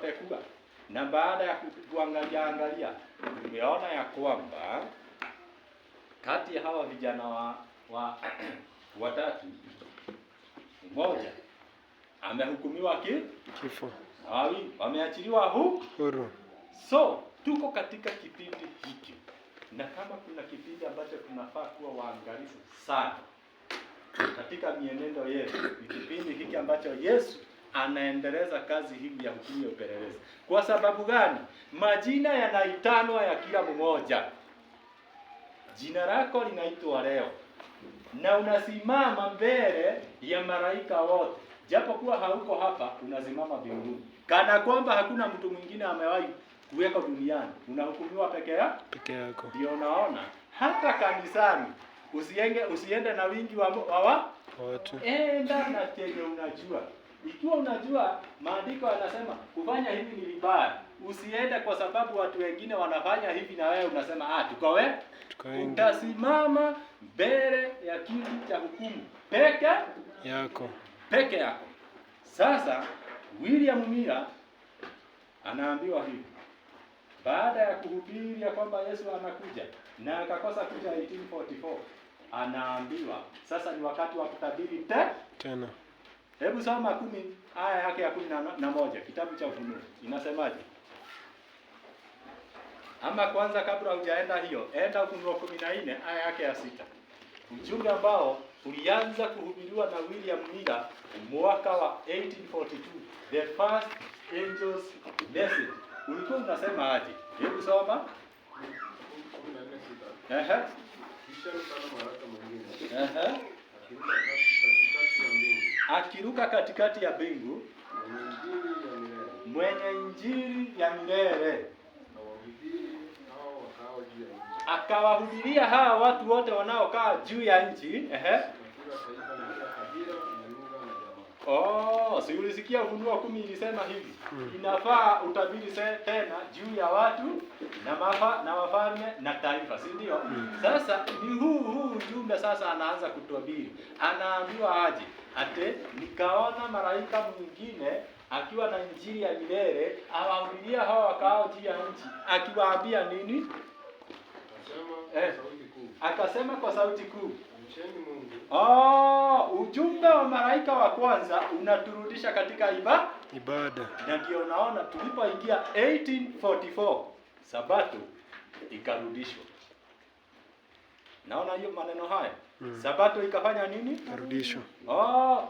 na baada ya kuangalia, tumeona ya kwamba kati ya hawa vijana watatu, mmoja amehukumiwa kifo, wawili wameachiliwa huru. So tuko katika kipindi hiki, na kama kuna kipindi ambacho tunafaa kuwa waangalifu sana katika mienendo yetu, ni kipindi hiki ambacho Yesu anaendeleza kazi hii ya hukumu ya upelelezi. Kwa sababu gani? Majina yanaitanwa ya kila mmoja. Jina lako linaitwa leo, na unasimama mbele ya malaika wote. Japo kuwa hauko hapa, unasimama mbinguni, kana kwamba hakuna mtu mwingine amewahi kuweka duniani. Unahukumiwa peke yako. Ndio unaona hata kanisani usiende na wingi wa watu. Enda na chenye unajua. Ikiwa unajua maandiko yanasema kufanya hivi ni vibaya, usiende kwa sababu watu wengine wanafanya hivi na wewe unasema tuko utasimama mbele ya kiti cha hukumu peke yako. Sasa William Miller anaambiwa hivi, baada ya kuhubiri ya kwamba Yesu anakuja na akakosa kuja 1844, anaambiwa sasa ni wakati wa kutabiri tena. Hebu soma 10 aya yake ya 11 kitabu cha Ufunuo. Inasemaje? Ama kwanza kabla hujaenda hiyo, enda Ufunuo 14 aya yake ya 6. Ujumbe ambao ulianza kuhubiriwa na William Miller mwaka wa 1842. The first angel's message. Ulikuwa unasema aje? Hebu soma. Akiruka katikati ya mbingu, mwenye injili ya milele, akawahubiria hawa watu wote wanaokaa juu ya nchi. Si ulisikia Ufunuo 10 ilisema hivi, inafaa utabiri tena juu ya watu na wafalme na taifa, si ndio? Sasa ni huu ujumbe sasa anaanza kutabiri. Anaambiwa aje? Nikaona malaika mwingine akiwa na injili ya milele, awahubiria hao wakao juu ya nchi, akiwaambia nini? Akasema kwa sauti kuu, ujumbe wa malaika wa kwanza unaturudisha katika ibada. Na ndio naona tulipoingia 1844 Sabato ikarudishwa. Naona hiyo maneno haya. Sabato ikafanya nini? Karudishwa.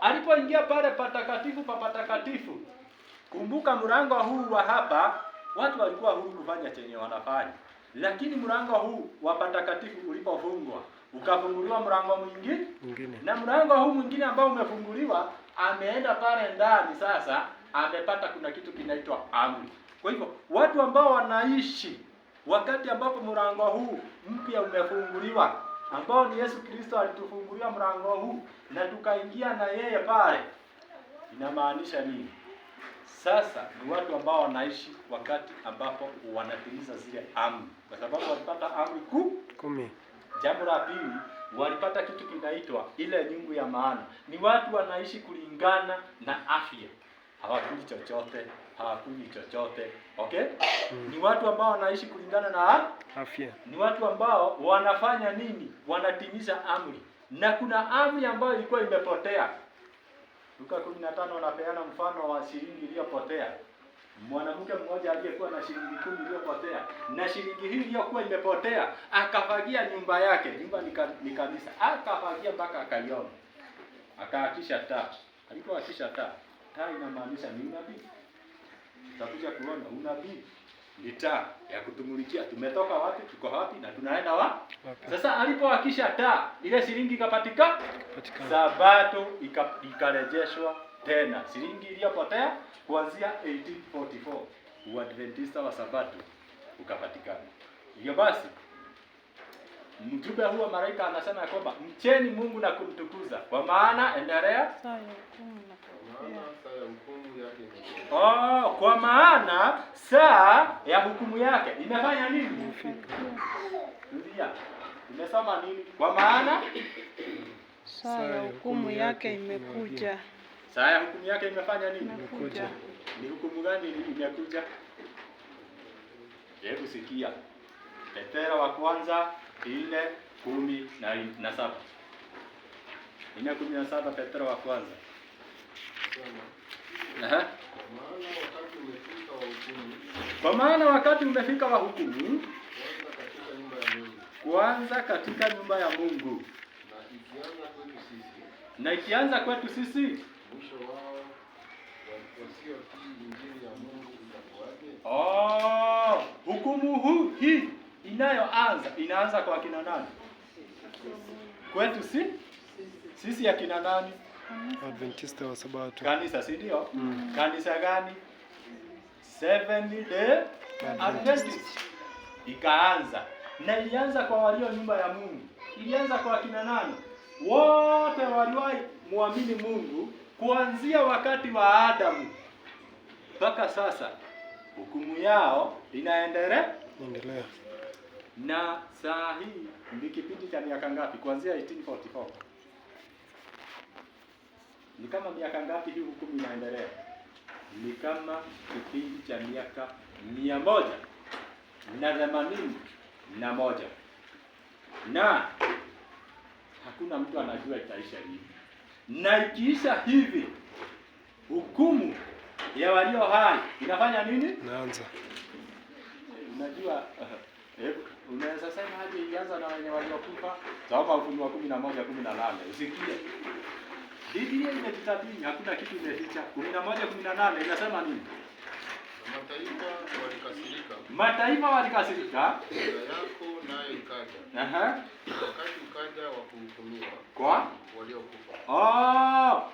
Alipoingia pale patakatifu pa patakatifu. Kumbuka mlango huu wa hapa watu walikuwa huru kufanya chenye wanafanya. Lakini mlango huu wa patakatifu ulipofungwa, ukafunguliwa mlango mwingine. Na mlango huu mwingine ambao umefunguliwa, ameenda pale ndani sasa, amepata kuna kitu kinaitwa amri. Kwa hivyo, watu ambao wanaishi wakati ambapo mlango huu mpya umefunguliwa, ambao ni Yesu Kristo alitufungulia mlango huu na tukaingia na yeye pale, inamaanisha nini? Sasa ni watu ambao wanaishi wakati ambapo wanatimiza zile amri, kwa sababu walipata amri 10. Jambo la pili, walipata kitu kinaitwa ile nyungu ya maana. Ni watu wanaishi kulingana na afya, hawakuli chochote, hawakunywi chochote. Okay? Ni watu ambao wanaishi kulingana na afya. Ni watu ambao wanafanya nini? Wanatimiza amri. Na kuna amri ambayo ilikuwa imepotea. Luka 15 anapeana mfano wa shilingi iliyopotea. Mwanamke mmoja aliyekuwa na shilingi 10 iliyopotea, na shilingi hii iliyokuwa imepotea akafagia nyumba yake. Nyumba ni kanisa. Akafagia mpaka akaiona. Akaakisha taa. Alipoakisha taa, taa inamaanisha ni unabii. Tutakuja kuona unabii ni taa ya kutumulikia. Tumetoka wapi, tuko wapi na tunaenda wapi? Sasa alipoakisha taa, ile shilingi ikapatikana. Sabato ikarejeshwa tena. Shilingi iliyopotea kuanzia 1844 Uadventista wa Sabato ukapatikana. Hivyo basi mjumbe huo malaika anasema ya kwamba mcheni Mungu na kumtukuza, kwa maana endelea. Kwa maana saa ya hukumu yake imefanya nini? Rudia. Umesoma nini? Kwa maana saa ya hukumu yake imekuja. Saa ya hukumu yake imefanya nini? Imekuja. Ni hukumu gani imekuja? Hebu sikia. Petero wa kwanza 4:17. 4:17 Petero wa kwanza. Kwa maana wakati umefika wa hukumu kwanza katika nyumba ya Mungu. Na ikianza kwetu sisi, mwisho wao wasiotii injili ya Mungu itakuwaje? Hukumu hii inaanza kwa kina nani? Kwetu sisi akina nani? Adventista wa Sabato. Kanisa, si ndio? Kanisa gani? Seventh Day Adventist. Ikaanza. Na ilianza kwa walio nyumba ya Mungu. Ilianza kwa kina nani? Wote waliwahi muamini Mungu kuanzia wakati wa Adamu mpaka sasa. Hukumu yao inaendelea. Na saa hii ni kipindi cha miaka ngapi? Kuanzia 1844. Ni kama miaka ngapi hii hukumu inaendelea? Ni kama kipindi cha miaka 181. Na hakuna mtu anajua itaisha lini. Na ikiisha hivi, hukumu ya walio hai inafanya nini? Naanza. Unajua unaweza sema aje ilianza na wenye waliokufa? Soma Ufunuo 11:18. Usikie. Biblia imetutabiri, hakuna kitu imeficha. 11:18 inasema nini? Mataifa walikasirika. Yako nayo ikaja. Wakati ukaja wa kuhukumiwa kwa waliokufa.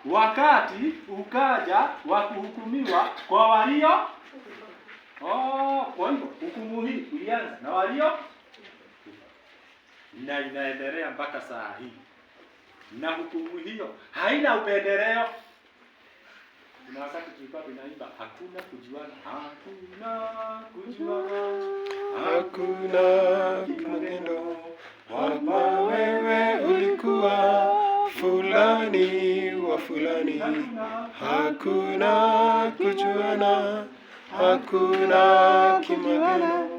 Wakati ukaja wa kuhukumiwa kwa walio. Kwa hivyo hukumu hii ilianza na walio na inaendelea mpaka saa hii. Na hukumu hiyo haina upendeleo. Kuna wakati tulikuwa tunaimba hakuna kujuana, hakuna maneno, kwamba wewe ulikuwa fulani wa fulani. Hakuna kujuana, hakuna kimaneno,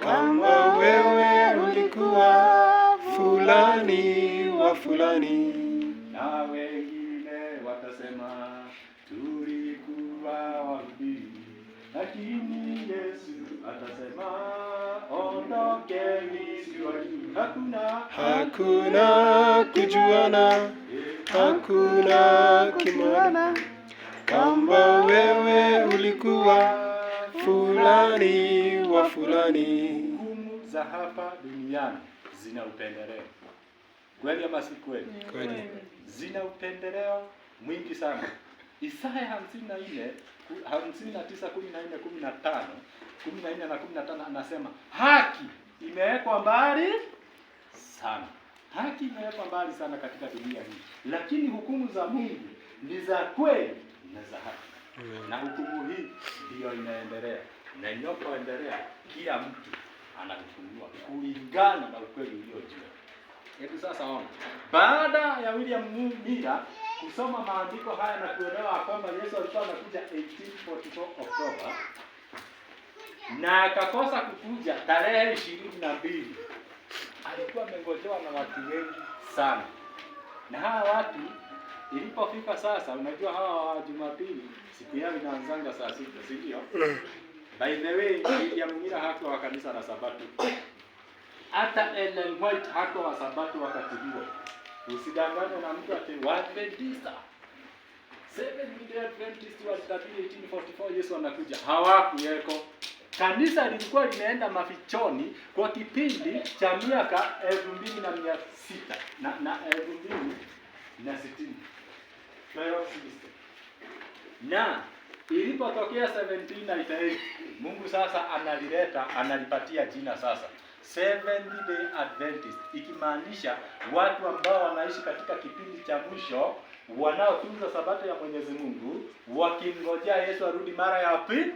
kwamba wewe ulikuwa fulani wa fulani. Na wengine watasema tulikuwa wahubiri, lakini Yesu atasema ondokeni siwajui. Hakuna kujuana, hakuna kimaneno, kwamba wewe ulikuwa fulani wa fulani. Hukumu za hapa duniani zina upendeleo. Kweli ama si kweli? Kweli. Zina upendeleo mwingi sana. Isaya 59:14-15 anasema haki imewekwa mbali sana. Haki imewekwa mbali sana katika dunia hii. Lakini hukumu za Mungu ni za kweli na za haki. Na hukumu hii ndiyo inaendelea. Na inapoendelea kila mtu anahukumiwa kulingana na ukweli uliojua. Hebu sasa ona. Baada ya William Miller kusoma maandiko haya na kuelewa kwamba Yesu alikuwa anakuja 1844 Oktoba na akakosa kukuja tarehe 22, alikuwa amengojewa na watu wengi sana. Na hawa watu ilipofika sasa, unajua hawa wa Jumapili siku yao inaanzanga saa 6, si ndio? By the way, William Miller hakuwa wa kanisa la Sabato. Hata Ellen White hakuwa wa Sabato wakati huo. Usidanganywe na mtu ati Waadventista. Seventh Day Adventist walitabiri 1844 Yesu anakuja. Hawakuweko. Kanisa lilikuwa limeenda mafichoni kwa kipindi cha miaka 2600 na 2060. Na ilipotokea 1798 Mungu sasa analipatia jina sasa Seventh Day Adventist, ikimaanisha watu ambao wanaishi katika kipindi cha mwisho, wanaotunza sabato ya Mwenyezi Mungu, wakingojea Yesu arudi mara ya pili,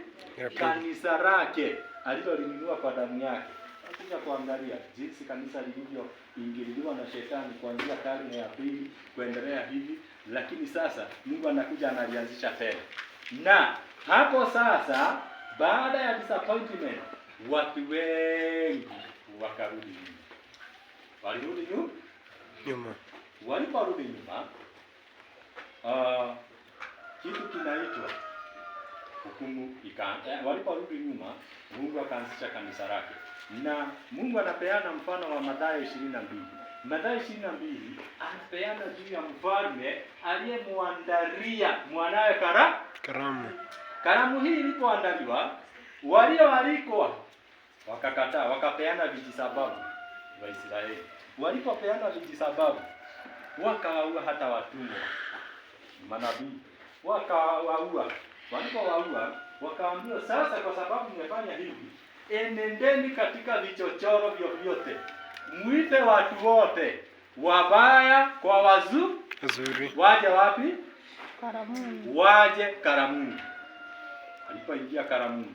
kanisa lake alilolinunua kwa damu yake. Kuja kuangalia jinsi kanisa lilivyoingiliwa na shetani kuanzia karne ya pili kuendelea hivi, lakini sasa Mungu anakuja analianzisha tena. Na hapo sasa, baada ya disappointment, watu wengi wakarudi nyuma. Walirudi nyuma. Waliporudi nyuma, kitu kinaitwa hukumu waliporudi nyuma, Mungu akaanzisha kanisa lake. Na Mungu anapeana mfano wa Mathayo 22. Mathayo 22 anapeana juu ya mfalme aliyemwandalia mwanawe karamu. Karamu hii ilipoandaliwa, walioalikwa wakakataa, wakapeana vijisababu wa Israeli. Walipopeana vijisababu, wakawaua hata watumwa, manabii wakawaua. Walipowaua, wakaambiwa sasa, kwa sababu mmefanya hivi, enendeni katika vichochoro vyovyote, mwite watu wote, wabaya kwa wazuri, waje wapi? Karamuni. Waje karamuni. Alipoingia karamuni,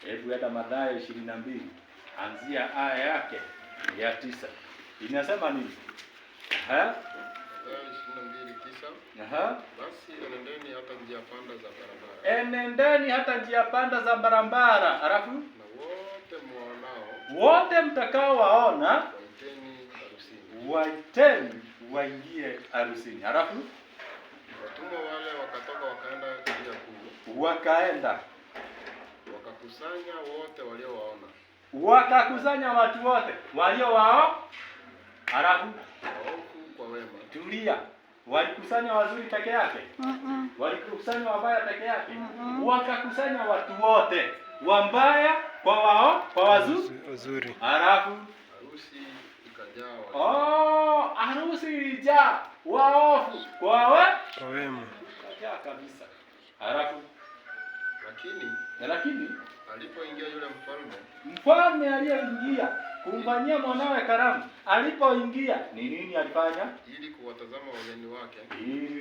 hebu enda Mathayo 22 anzia aya yake ya 9. Inasema nini? Mathayo 22:9. Basi enendeni hata njia panda za barabara. Enendeni hata njia panda za barabara. Alafu na wote muonao, wote mtakao waona, waiteni harusini. Waiteni waingie harusini. Alafu watumwa wale wakatoka wakaenda njia kuu. Wakaenda wakakusanya wote waliowaona. Wakakusanya watu wote waliowao. Alafu waovu kwa wema. Tulia. Walikusanya wazuri peke yake? Walikusanya wabaya peke yake? Wakakusanya watu wote, wabaya kwa wazuri. Alafu harusi ikajaa watu. Harusi ilijaa waovu kwa wema. Ikajaa kabisa. Alafu lakini alipoingia yule mfalme aliyeingia kumfanyia mwanawe karamu, alipoingia ni nini alifanya? Ili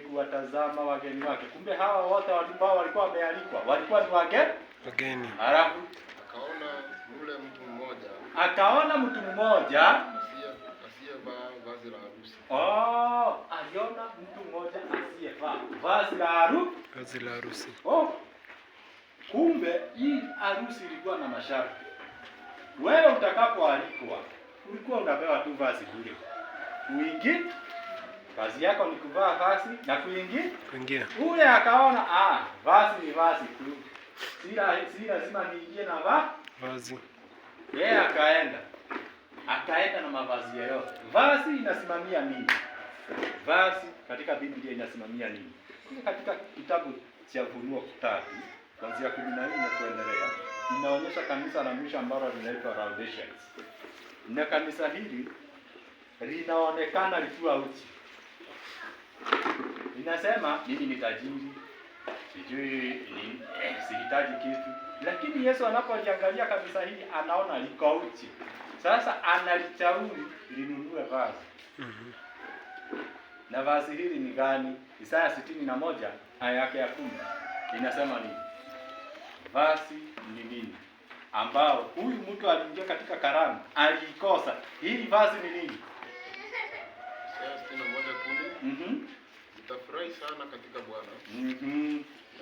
kuwatazama wageni wake. Kumbe hawa wote ambao walikuwa wamealikwa walikuwa ni wageni. Halafu akaona mtu mmoja asiyevaa vazi la harusi. Aliona mtu mmoja asiyevaa vazi la harusi. Kumbe hii harusi ilikuwa na masharti. Wewe utakapoalikwa, ulikuwa unapewa tu vazi bure. Kuingia, vazi yako ni kuvaa vazi na kuingia. Ule akaona vazi ni vazi tu. Si lazima niingie na vazi. Yeye akaenda na mavazi yote. Vazi inasimamia nini? Vazi katika Biblia inasimamia nini? Katika kitabu cha Ufunuo 3 kuanzia 14 kuendelea, inaonyesha kanisa la mwisho ambalo linaitwa Laodiceans. Na kanisa hili linaonekana likiwa uchi. Linasema mimi ni tajiri, sihitaji kitu. Lakini Yesu anapojiangalia kanisa hili anaona liko uchi. Sasa analichauri linunue vazi. Na vazi hili ni gani? Isaya 61 aya yake ya 10 inasema nini? Vazi ni nini ambao huyu mtu aliingia katika karamu aliikosa? Hili vazi ni nini? Isaya 61:10. Nitafurahi sana katika Bwana.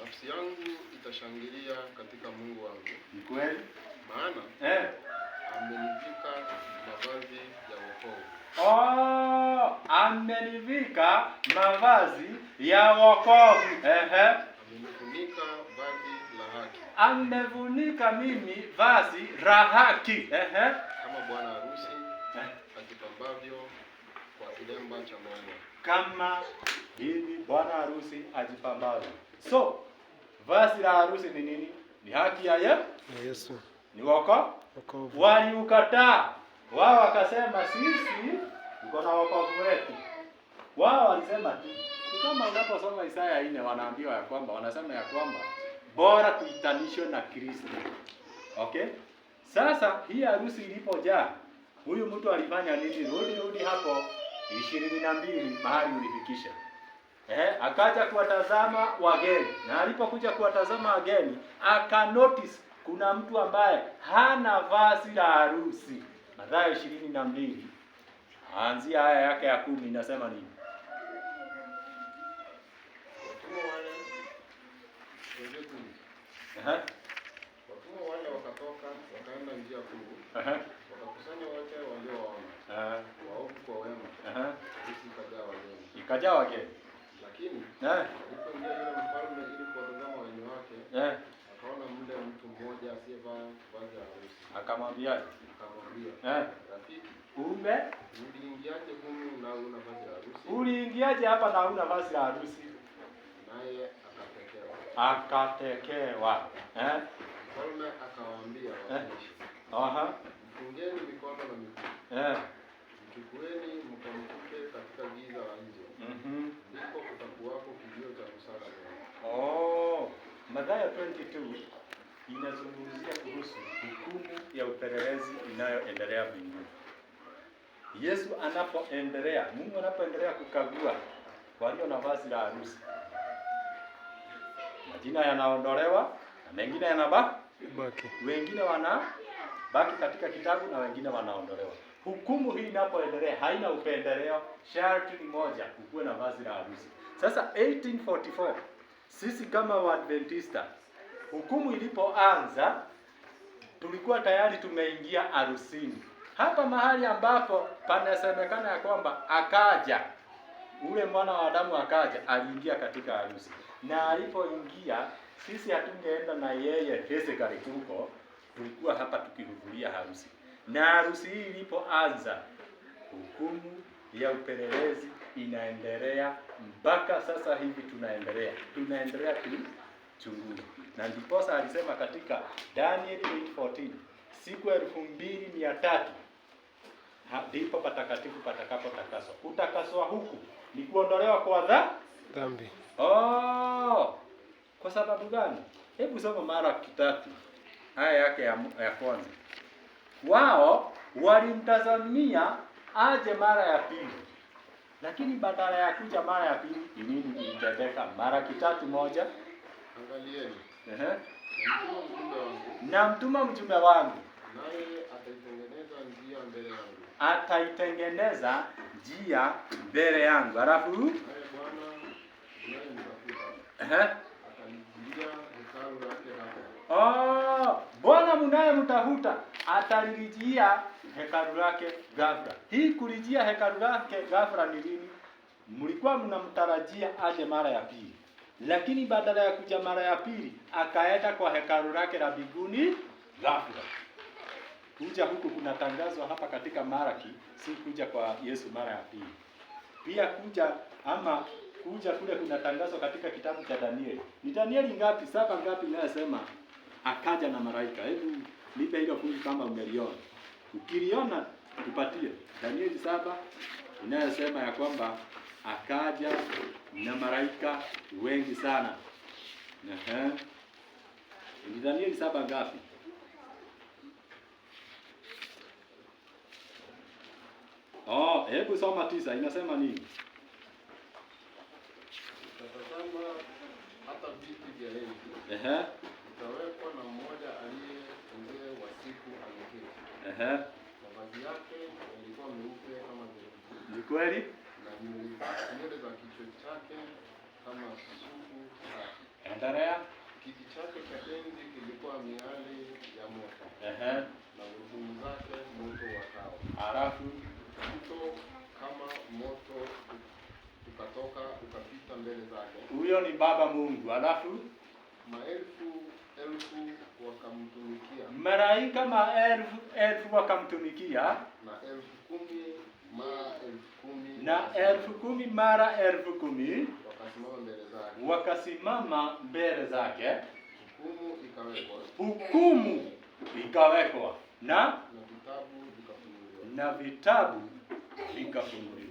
Nafsi yangu itashangilia katika Mungu wangu. Ni kweli? Maana amenivika mavazi ya wokovu. Amenivika mavazi ya wokovu. Amenifunika vazi la haki. Amevunika mimi vazi la haki. Kama bwana harusi ajipambavyo kwa kilemba cha maua. Kama hivi bwana harusi ajipambavyo. So, vazi la harusi ni nini? Ni haki ya Yesu. Ni wokovu. Waliukataa. Wao wakasema sisi tuko na wokovu wetu. Wao walisema tu Ni kama unaposoma Isaya 4 wanaambiwa ya kwamba, wanasema ya kwamba bora tuitanishwe na Kristo. Okay? Sasa hii harusi ilipojaa, huyu mtu alifanya nini? Rudi hapo 22 mahali ulifikisha. Akaja kuwatazama wageni. Na alipokuja kuwatazama wageni, aka notice kuna mtu ambaye hana vazi la harusi. Mathayo 22. Anzia aya yake ya 10 inasema nini? Watumwa wale wakatoka wakaenda njia kuu. Wakakusanya wote waliowaona. Waovu kwa wema. Ikajaa wageni. Lakini alipoingia yule mfalme ili kuwatazama wageni wake, akaona mle mtu mmoja asiyevaa vazi la harusi. Akamwambia, rafiki, uliingiaje humu na huna vazi la harusi? Uliingiaje hapa na huna vazi la harusi? Naye akatekewa. Mfalme akawaambia watumishi, mfungeni mikono na miguu. Mchukueni mkamtupe katika giza la nje. Ndipo kutakuwako kilio cha kusaga meno. Mathayo 22 inazungumzia kuhusu hukumu ya upelelezi inayoendelea mbinguni. Yesu anapoendelea, Mungu anapoendelea kukagua walio na vazi la harusi, majina yanaondolewa na mengine yanabaki. Wengine wanabaki katika kitabu na wengine wanaondolewa. Hukumu hii inapoendelea haina upendeleo, sharti ni moja, ukuwe na vazi la harusi. Sasa 1844 sisi kama Waadventista, hukumu ilipoanza tulikuwa tayari tumeingia harusini. Hapa mahali ambapo panasemekana ya kwamba akaja ule mwana wa Adamu, akaja, aliingia katika harusi. Na alipoingia, sisi hatungeenda na yeye physically huko, tulikuwa hapa tukihudhuria harusi. Na harusi hii ilipoanza, hukumu ya upelelezi inaendelea mpaka sasa hivi tunaendelea kuchunguza. Na ndiposa alisema katika Daniel 8:14, siku 2300 ndipo patakatifu patakapotakaswa. Kutakaswa huku ni kuondolewa kwa dhambi. Kwa sababu gani? Hebu soma Malaki 3 aya yake ya kwanza. Wao walimtazamia aje mara ya pili, lakini badala ya kuja mara ya pili, nini ilitendeka? Malaki 3:1, angalieni, namtuma mjumbe wangu, naye ataitengeneza njia mbele yangu. Ataitengeneza njia mbele yangu. Alafu naye Bwana mnayemtafuta atalijilia hekalu lake ghafla. Bwana mnayemtafuta atalilijia hekalu lake ghafla. Hii kulijia hekalu lake ghafla ni nini? Mlikuwa mnamtarajia aje mara ya pili, lakini badala ya kuja mara ya pili akaenda kwa hekalu lake la mbinguni ghafla. Kuja huku kunatangazwa hapa katika Malaki, si kuja kwa Yesu mara ya pili. Pia kuja kule kunatangazwa katika kitabu cha Danieli. Ni Danieli ngapi? 7 ngapi inayosema akaja na malaika? Hebu nipe hilo fungu kama umeliona. Ukiliona tupatie. Danieli 7 inayosema ya kwamba akaja na malaika wengi sana. Ni Danieli 7 ngapi? Hebu soma 9 inasema nini? Tazama, hata viti vya enzi vitawekwa na mmoja aliye mzee wa siku ameketi. Mavazi yake yalikuwa meupe kama theluji. Ni kweli? Na nywele za kichwa chake kama sufu safi. Endelea. Kiti chake cha enzi kilikuwa miali ya moto. Na ngurumo zake moto wakao. Halafu mto kama moto ukatoka ukapita mbele zake. Huyo ni Baba Mungu. Halafu maelfu wakamtumikia. Malaika maelfu wakamtumikia. Na 10,000 mara 10,000. Na 10,000 mara 10,000 wakasimama mbele zake. Hukumu ikawekwa na vitabu vikafunguliwa.